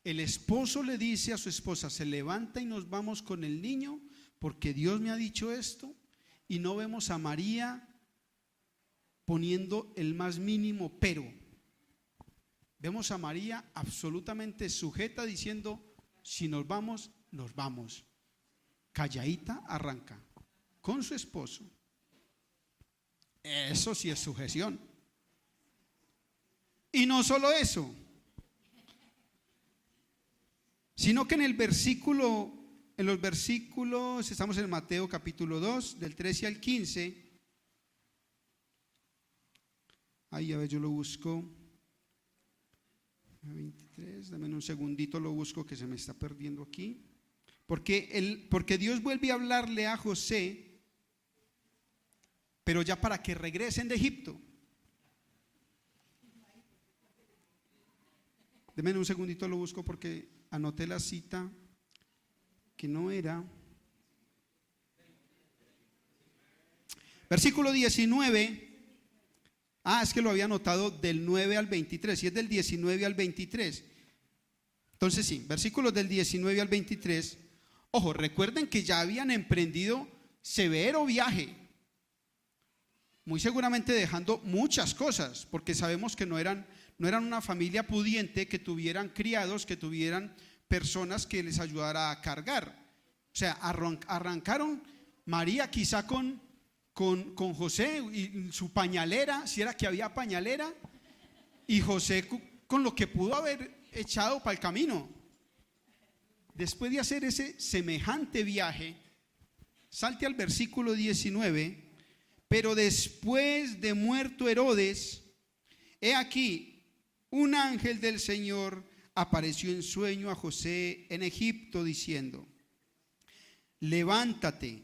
El esposo le dice a su esposa: se levanta y nos vamos con el niño porque Dios me ha dicho esto, y no vemos a María poniendo el más mínimo pero. Vemos a María absolutamente sujeta diciendo: si nos vamos, nos vamos. Calladita arranca con su esposo. Eso sí es sujeción. Y no solo eso, sino que en los versículos, estamos en Mateo capítulo 2, del 13 al 15. Ahí, a ver, yo lo busco. 23, dame un segundito, lo busco que se me está perdiendo aquí. Porque Dios vuelve a hablarle a José, pero ya para que regresen de Egipto. Deme un segundito, lo busco porque anoté la cita que no era. Versículo 19. Es que lo había anotado del 9 al 23, y es del 19 al 23. Entonces sí, versículos del 19 al 23. Ojo, recuerden que ya habían emprendido severo viaje, muy seguramente dejando muchas cosas, porque sabemos que no eran una familia pudiente, que tuvieran criados, que tuvieran personas que les ayudara a cargar. O sea, arrancaron María quizá con José y su pañalera, si era que había pañalera, y José con lo que pudo haber echado para el camino. Después de hacer ese semejante viaje, salte al versículo 19. Pero después de muerto Herodes, he aquí, un ángel del Señor apareció en sueño a José en Egipto diciendo: levántate,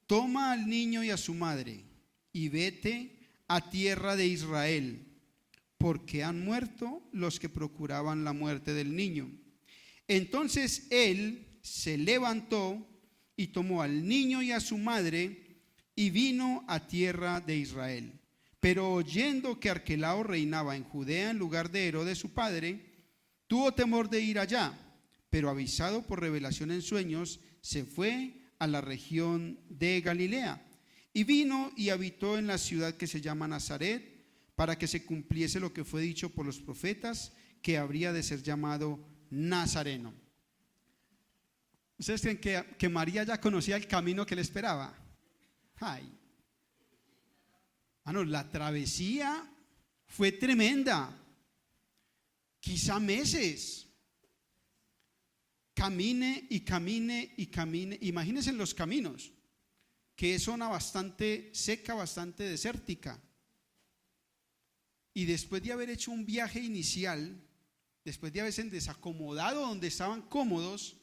toma al niño y a su madre y vete a tierra de Israel, porque han muerto los que procuraban la muerte del niño. Entonces él se levantó y tomó al niño y a su madre y vino a tierra de Israel. Pero oyendo que Arquelao reinaba en Judea en lugar de Herodes su padre, tuvo temor de ir allá, pero avisado por revelación en sueños, se fue a la región de Galilea y vino y habitó en la ciudad que se llama Nazaret, para que se cumpliese lo que fue dicho por los profetas, que habría de ser llamado Nazareno. ¿Ustedes creen que María ya conocía el camino que le esperaba? Ay, la travesía fue tremenda, quizá meses. Camine y camine y camine. Imagínense en los caminos, que es zona bastante seca, bastante desértica. Y después de haber hecho un viaje inicial, después de haberse desacomodado donde estaban cómodos,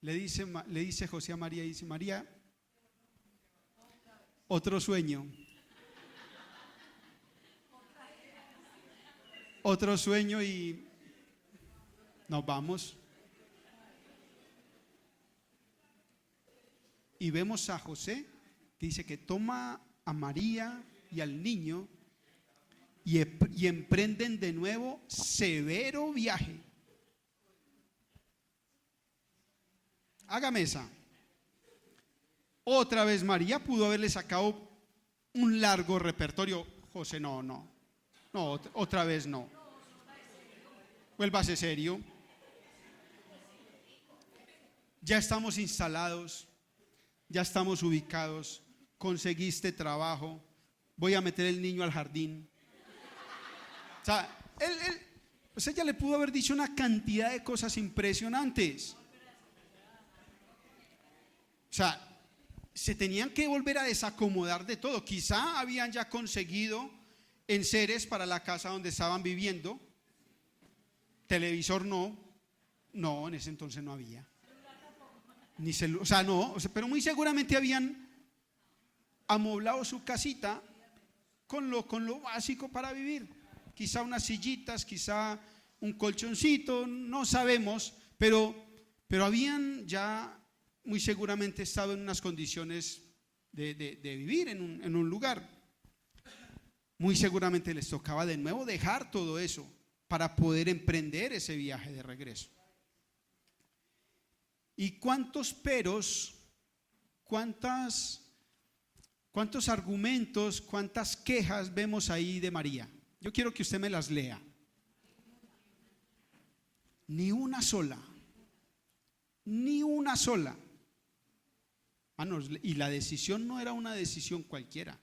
le dice José a María, dice: María, otro sueño. Otro sueño y nos vamos. Y vemos a José que dice que toma a María y al niño y emprenden de nuevo severo viaje. Hágame esa. Otra vez María pudo haberle sacado un largo repertorio. José, no, otra vez no. Vuélvase serio. Ya estamos instalados, ya estamos ubicados, conseguiste trabajo, voy a meter el niño al jardín. O sea, ella le pudo haber dicho una cantidad de cosas impresionantes. O sea, se tenían que volver a desacomodar de todo. Quizá habían ya conseguido enseres para la casa donde estaban viviendo. Televisor no, en ese entonces no había. Pero muy seguramente habían amoblado su casita con lo básico para vivir. Quizá unas sillitas, quizá un colchoncito, no sabemos, pero habían ya muy seguramente estado en unas condiciones de vivir en un lugar. Muy seguramente les tocaba de nuevo dejar todo eso para poder emprender ese viaje de regreso. ¿Y cuántos peros, cuántos argumentos, cuántas quejas vemos ahí de María? Yo quiero que usted me las lea. Ni una sola. Ni una sola. Y la decisión no era una decisión cualquiera.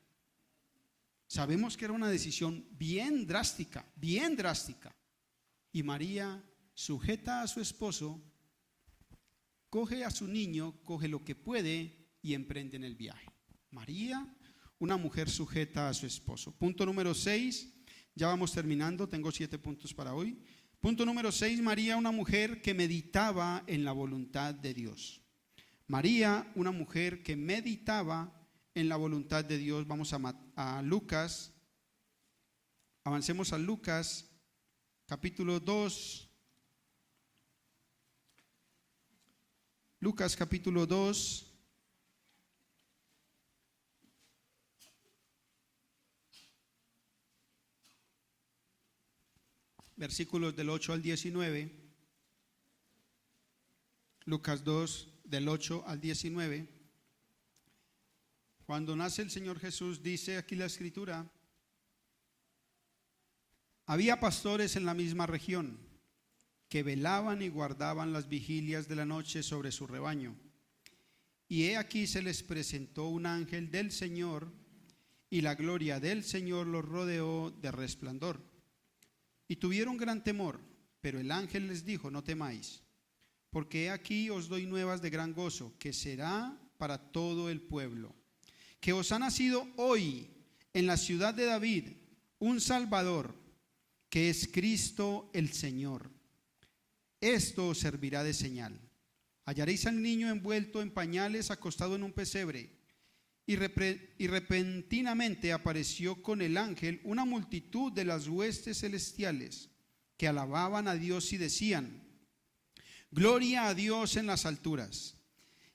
Sabemos que era una decisión bien drástica, bien drástica. Y María, sujeta a su esposo, coge a su niño, coge lo que puede y emprende en el viaje. María, una mujer sujeta a su esposo. Punto número 6, ya vamos terminando, tengo 7 puntos para hoy. Punto número 6, María, una mujer que meditaba en la voluntad de Dios. María, una mujer que meditaba en la voluntad de Dios. Vamos a Lucas, avancemos a Lucas, capítulo 2. Lucas capítulo 2, versículos del 8 al 19. Lucas 2, del 8 al 19. Cuando nace el Señor Jesús, dice aquí la Escritura: había pastores en la misma región que velaban y guardaban las vigilias de la noche sobre su rebaño. Y he aquí se les presentó un ángel del Señor, y la gloria del Señor los rodeó de resplandor. Y tuvieron gran temor, pero el ángel les dijo: no temáis, porque he aquí os doy nuevas de gran gozo, que será para todo el pueblo, que os ha nacido hoy en la ciudad de David un Salvador, que es Cristo el Señor. Esto os servirá de señal. Hallaréis al niño envuelto en pañales, acostado en un pesebre. Y repentinamente apareció con el ángel una multitud de las huestes celestiales que alababan a Dios y decían: Gloria a Dios en las alturas,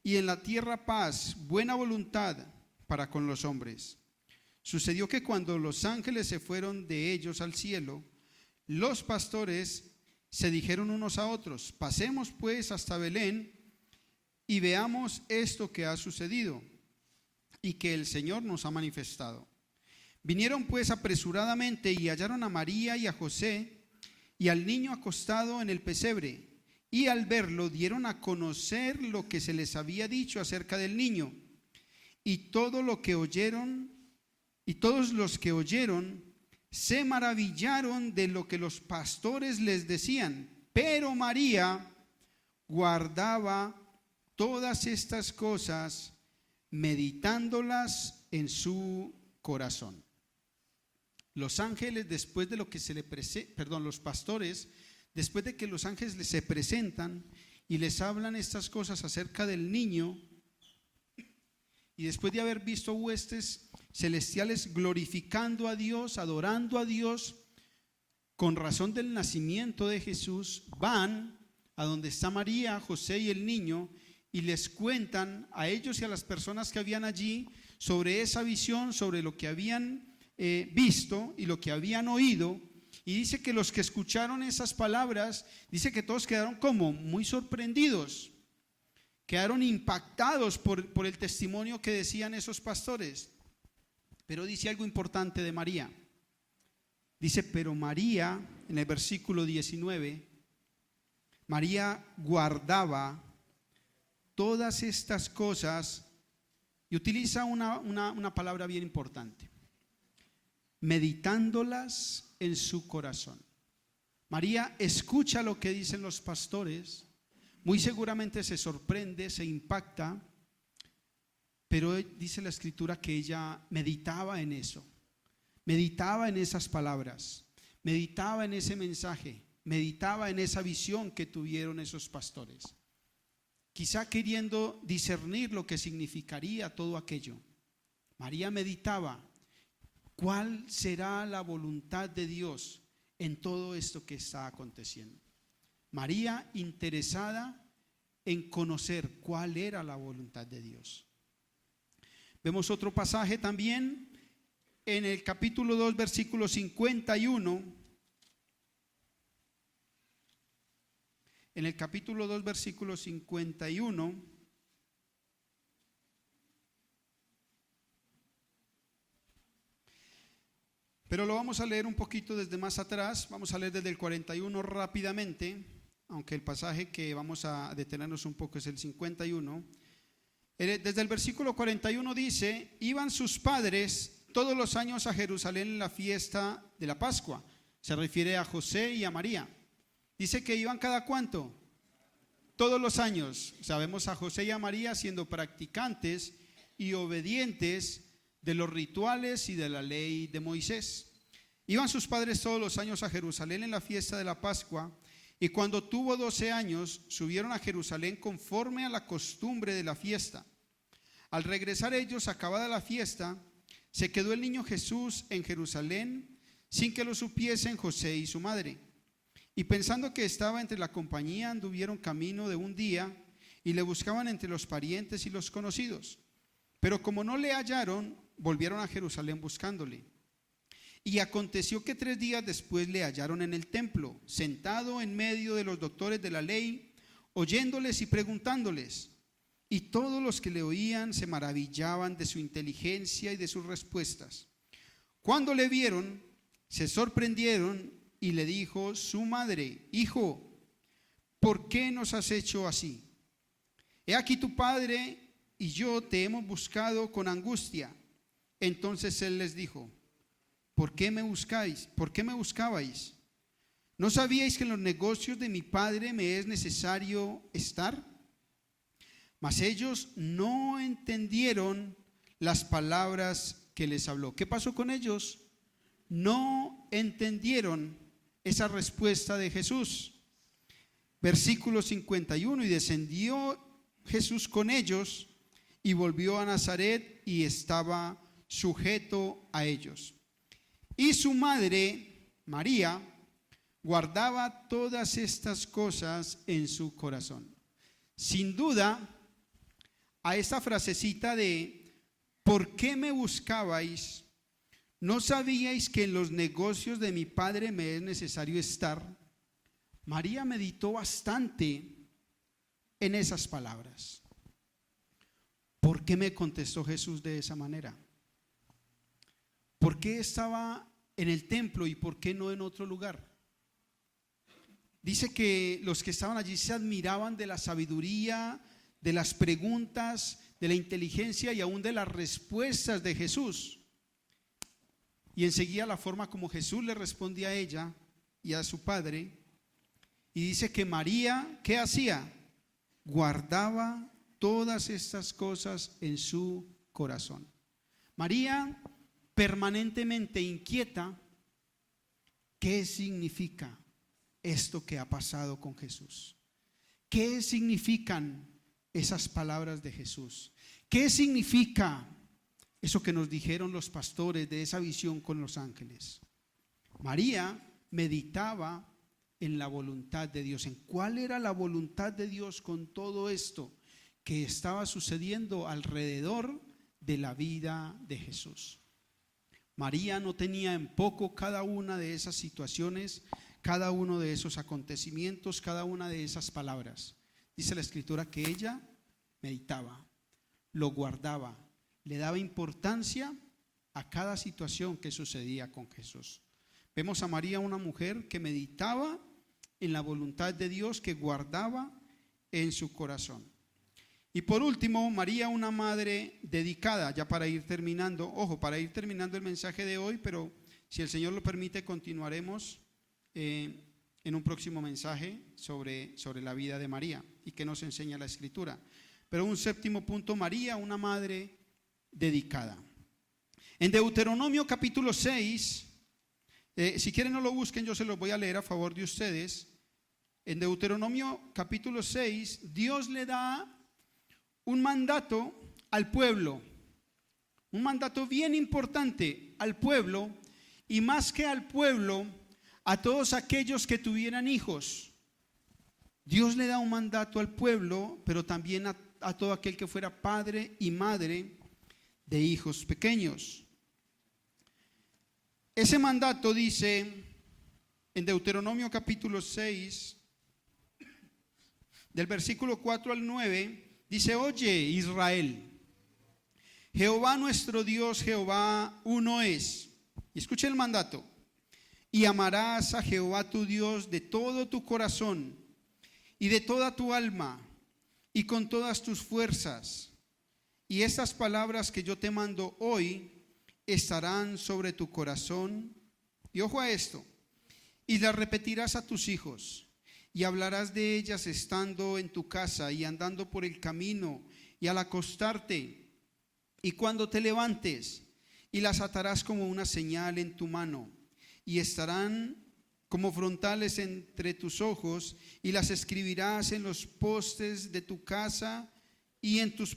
y en la tierra paz, buena voluntad para con los hombres. Sucedió que cuando los ángeles se fueron de ellos al cielo, los pastores se dijeron unos a otros: pasemos pues hasta Belén y veamos esto que ha sucedido y que el Señor nos ha manifestado. Vinieron pues apresuradamente y hallaron a María y a José y al niño acostado en el pesebre, y al verlo dieron a conocer lo que se les había dicho acerca del niño. Y todos los que oyeron se maravillaron de lo que los pastores les decían. Pero María guardaba todas estas cosas, meditándolas en su corazón. Los ángeles, después de lo que los pastores, después de que los ángeles se presentan y les hablan estas cosas acerca del niño, y después de haber visto huestes celestiales glorificando a Dios, adorando a Dios, con razón del nacimiento de Jesús, van a donde está María, José y el niño, y les cuentan a ellos y a las personas que habían allí sobre esa visión, sobre lo que habían visto y lo que habían oído. Y dice que los que escucharon esas palabras, dice que todos quedaron como muy sorprendidos, quedaron impactados por el testimonio que decían esos pastores. Pero dice algo importante de María. Dice: pero María, en el versículo 19, María guardaba todas estas cosas, y utiliza una palabra bien importante: meditándolas en su corazón. María escucha lo que dicen los pastores, muy seguramente se sorprende, se impacta, pero dice la escritura que ella meditaba en eso, meditaba en esas palabras, meditaba en ese mensaje, meditaba en esa visión que tuvieron esos pastores, quizá queriendo discernir lo que significaría todo aquello. María meditaba: ¿cuál será la voluntad de Dios en todo esto que está aconteciendo? María interesada en conocer cuál era la voluntad de Dios. Vemos otro pasaje también en el capítulo 2, versículo 51. En el capítulo 2, versículo 51. Pero lo vamos a leer un poquito desde más atrás. Vamos a leer desde el 41 rápidamente, aunque el pasaje que vamos a detenernos un poco es el 51. Desde el versículo 41 dice: iban sus padres todos los años a Jerusalén en la fiesta de la Pascua. Se refiere a José y a María. Dice que iban cada cuánto, todos los años. Sabemos a José y a María siendo practicantes y obedientes de los rituales y de la ley de Moisés. Iban sus padres todos los años a Jerusalén en la fiesta de la Pascua, y cuando tuvo 12 años subieron a Jerusalén conforme a la costumbre de la fiesta. Al regresar ellos, acabada la fiesta, se quedó el niño Jesús en Jerusalén sin que lo supiesen José y su madre. Y pensando que estaba entre la compañía, anduvieron camino de un día y le buscaban entre los parientes y los conocidos. Pero como no le hallaron, volvieron a Jerusalén buscándole. Y aconteció que 3 días después le hallaron en el templo, sentado en medio de los doctores de la ley, oyéndoles y preguntándoles. Y todos los que le oían se maravillaban de su inteligencia y de sus respuestas. Cuando le vieron, se sorprendieron, y le dijo su madre: hijo, ¿por qué nos has hecho así? He aquí tu padre y yo te hemos buscado con angustia. Entonces él les dijo: ¿por qué me buscáis? ¿Por qué me buscabais? ¿No sabíais que en los negocios de mi padre me es necesario estar? Mas ellos no entendieron las palabras que les habló. ¿Qué pasó con ellos? No entendieron esa respuesta de Jesús. Versículo 51, y descendió Jesús con ellos y volvió a Nazaret y estaba sujeto a ellos. Y su madre, María, guardaba todas estas cosas en su corazón. Sin duda, a esta frasecita de ¿por qué me buscabais? ¿No sabíais que en los negocios de mi Padre me es necesario estar? María meditó bastante en esas palabras. ¿Por qué me contestó Jesús de esa manera? ¿Por qué estaba en el templo y por qué no en otro lugar? Dice que los que estaban allí se admiraban de la sabiduría, de las preguntas, de la inteligencia y aún de las respuestas de Jesús. Y enseguida la forma como Jesús le respondía a ella y a su padre. Y dice que María, ¿qué hacía? Guardaba todas estas cosas en su corazón. María, permanentemente inquieta, ¿qué significa esto que ha pasado con Jesús? ¿Qué significan esas palabras de Jesús? ¿Qué significa eso que nos dijeron los pastores de esa visión con los ángeles? María meditaba en la voluntad de Dios, en cuál era la voluntad de Dios con todo esto que estaba sucediendo alrededor de la vida de Jesús. María no tenía en poco cada una de esas situaciones, cada uno de esos acontecimientos, cada una de esas palabras. Dice la Escritura que ella meditaba, lo guardaba, le daba importancia a cada situación que sucedía con Jesús. Vemos a María, una mujer que meditaba en la voluntad de Dios, que guardaba en su corazón. Y por último, María, una madre dedicada, ya para ir terminando, para ir terminando el mensaje de hoy, pero si el Señor lo permite, continuaremos en un próximo mensaje sobre la vida de María y qué nos enseña la Escritura. Pero un séptimo punto, María, una madre dedicada. En Deuteronomio capítulo 6, si quieren no lo busquen, yo se los voy a leer a favor de ustedes. En Deuteronomio capítulo 6, Dios le da un mandato al pueblo, un mandato bien importante al pueblo, y más que al pueblo, a todos aquellos que tuvieran hijos. Dios le da un mandato al pueblo, pero también a todo aquel que fuera padre y madre de hijos pequeños. Ese mandato dice en Deuteronomio capítulo 6, del versículo 4 al 9, dice: oye, Israel, Jehová nuestro Dios, Jehová uno es. Y escucha el mandato: y amarás a Jehová tu Dios de todo tu corazón y de toda tu alma y con todas tus fuerzas. Y estas palabras que yo te mando hoy estarán sobre tu corazón. Y ojo a esto: y las repetirás a tus hijos, y hablarás de ellas estando en tu casa y andando por el camino y al acostarte y cuando te levantes, y las atarás como una señal en tu mano, y estarán como frontales entre tus ojos, y las escribirás en los postes de tu casa y en tus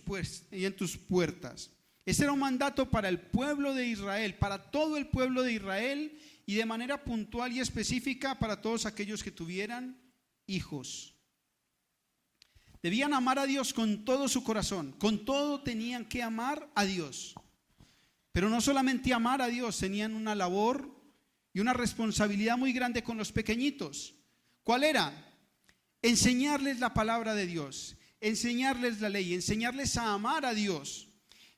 puertas. Este era un mandato para el pueblo de Israel, para todo el pueblo de Israel, y de manera puntual y específica para todos aquellos que tuvieran hijos. Debían amar a Dios con todo su corazón, con todo tenían que amar a Dios. Pero no solamente amar a Dios, tenían una labor y una responsabilidad muy grande con los pequeñitos. ¿Cuál era? Enseñarles la palabra de Dios, enseñarles la ley, enseñarles a amar a Dios.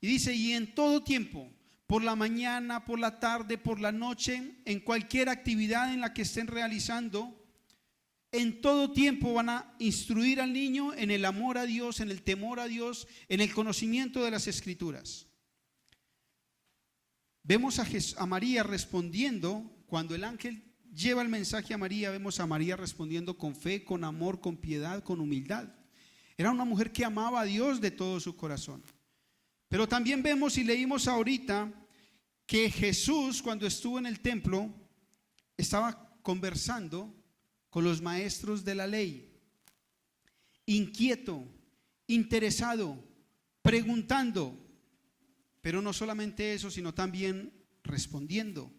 Y dice: y en todo tiempo, por la mañana, por la tarde, por la noche, en cualquier actividad en la que estén realizando, en todo tiempo van a instruir al niño en el amor a Dios, en el temor a Dios, en el conocimiento de las Escrituras. Vemos a María respondiendo. Cuando el ángel lleva el mensaje a María, vemos a María respondiendo con fe, con amor, con piedad, con humildad. Era una mujer que amaba a Dios de todo su corazón. Pero también vemos y leímos ahorita que Jesús, cuando estuvo en el templo, estaba conversando con los maestros de la ley, inquieto, interesado, preguntando, pero no solamente eso, sino también respondiendo.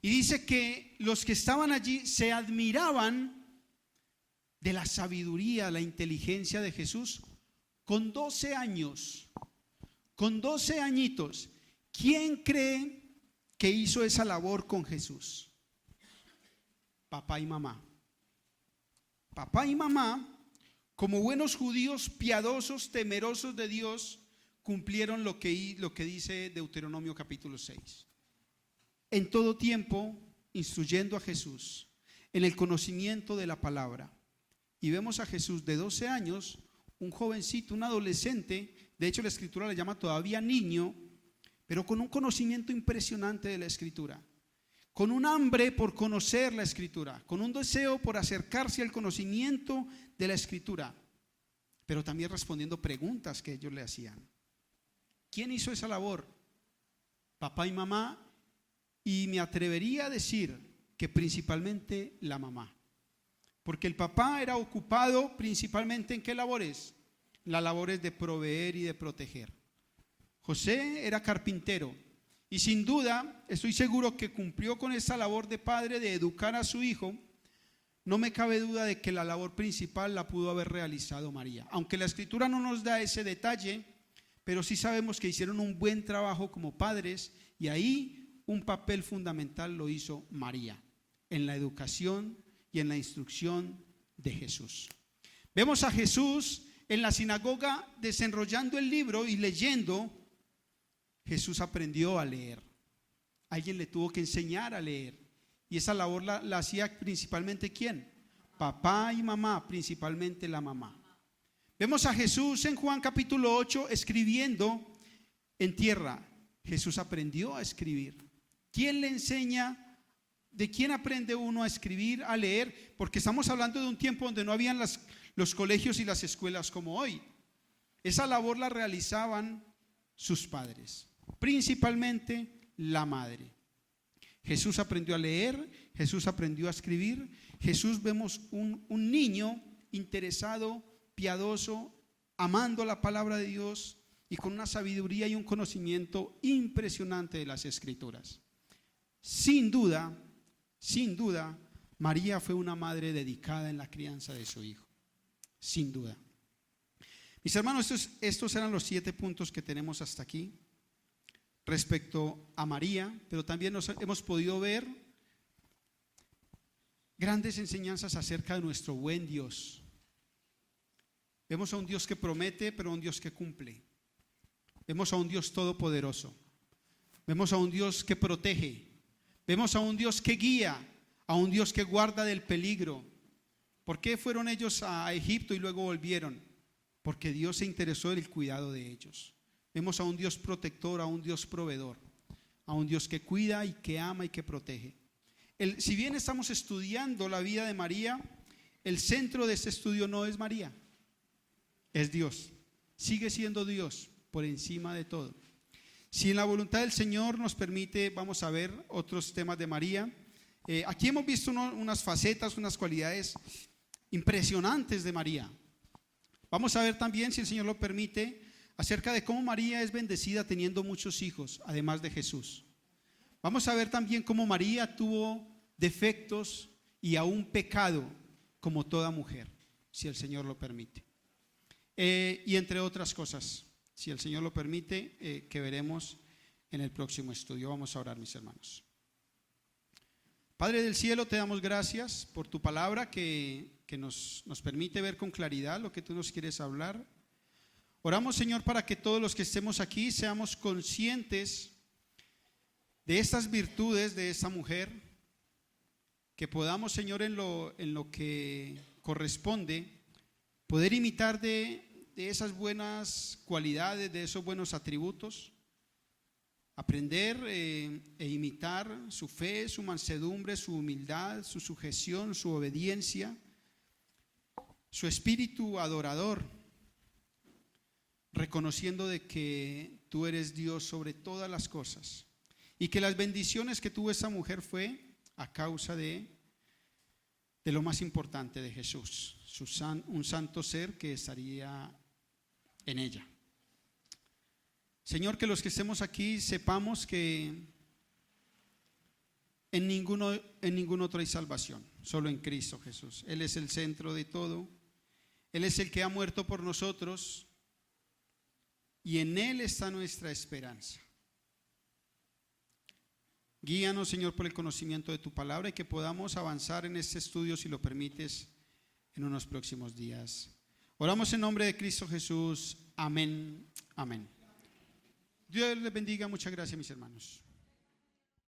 Y dice que los que estaban allí se admiraban de la sabiduría, la inteligencia de Jesús con 12 años, con 12 añitos. ¿Quién cree que hizo esa labor con Jesús? Papá y mamá. Papá y mamá, como buenos judíos piadosos, temerosos de Dios, cumplieron lo que dice Deuteronomio capítulo 6. En todo tiempo, instruyendo a Jesús en el conocimiento de la palabra. Y vemos a Jesús de 12 años, un jovencito, un adolescente, de hecho la Escritura le llama todavía niño, pero con un conocimiento impresionante de la Escritura, con un hambre por conocer la Escritura, con un deseo por acercarse al conocimiento de la Escritura, pero también respondiendo preguntas que ellos le hacían. ¿Quién hizo esa labor? Papá y mamá, y me atrevería a decir que principalmente la mamá, porque el papá era ocupado principalmente ¿en qué labores? Las labores de proveer y de proteger. José era carpintero y sin duda estoy seguro que cumplió con esa labor de padre de educar a su hijo. No me cabe duda de que la labor principal la pudo haber realizado María, aunque la Escritura no nos da ese detalle, pero sí sabemos que hicieron un buen trabajo como padres y ahí un papel fundamental lo hizo María en la educación y en la instrucción de Jesús. Vemos a Jesús en la sinagoga desenrollando el libro y leyendo. Jesús aprendió a leer. Alguien le tuvo que enseñar a leer. Y esa labor la hacía principalmente ¿quién? Papá y mamá, principalmente la mamá. Vemos a Jesús en Juan capítulo 8 escribiendo en tierra. Jesús aprendió a escribir. ¿Quién le enseña? ¿De quién aprende uno a escribir, a leer? Porque estamos hablando de un tiempo donde no habían los colegios y las escuelas como hoy. Esa labor la realizaban sus padres, principalmente la madre. Jesús aprendió a leer, Jesús aprendió a escribir. Jesús vemos un niño interesado, piadoso, amando la palabra de Dios y con una sabiduría y un conocimiento impresionante de las Escrituras. Sin duda, María fue una madre dedicada en la crianza de su hijo. Sin duda. Mis hermanos, estos eran los 7 puntos que tenemos hasta aquí respecto a María, pero también hemos podido ver grandes enseñanzas acerca de nuestro buen Dios. Vemos a un Dios que promete, pero a un Dios que cumple. Vemos a un Dios todopoderoso. Vemos a un Dios que protege. Vemos a un Dios que guía, a un Dios que guarda del peligro. ¿Por qué fueron ellos a Egipto y luego volvieron? Porque Dios se interesó en el cuidado de ellos. Vemos a un Dios protector, a un Dios proveedor, a un Dios que cuida y que ama y que protege. Si bien estamos estudiando la vida de María, el centro de este estudio no es María, es Dios. Sigue siendo Dios por encima de todo. Si en la voluntad del Señor nos permite, vamos a ver otros temas de María. Aquí hemos visto unas facetas, unas cualidades impresionantes de María. Vamos a ver también, si el Señor lo permite, acerca de cómo María es bendecida teniendo muchos hijos, además de Jesús. Vamos a ver también cómo María tuvo defectos y aún pecado, como toda mujer, si el Señor lo permite. Y entre otras cosas, si el Señor lo permite, que veremos en el próximo estudio. Vamos a orar, mis hermanos. Padre del cielo, te damos gracias por tu palabra que nos permite ver con claridad lo que tú nos quieres hablar. Oramos, Señor, para que todos los que estemos aquí seamos conscientes de estas virtudes de esta mujer, que podamos, Señor, en lo que corresponde, poder imitar de esas buenas cualidades, de esos buenos atributos, aprender e imitar su fe, su mansedumbre, su humildad, su sujeción, su obediencia, su espíritu adorador, reconociendo de que tú eres Dios sobre todas las cosas y que las bendiciones que tuvo esa mujer fue a causa de lo más importante de Jesús, un santo ser que estaría en ella. Señor, que los que estemos aquí sepamos que en ningún otro hay salvación, solo en Cristo Jesús. Él es el centro de todo, Él es el que ha muerto por nosotros y en Él está nuestra esperanza. Guíanos, Señor, por el conocimiento de tu palabra y que podamos avanzar en este estudio, si lo permites, en unos próximos días. Oramos en nombre de Cristo Jesús. Amén. Amén. Dios les bendiga. Muchas gracias, mis hermanos.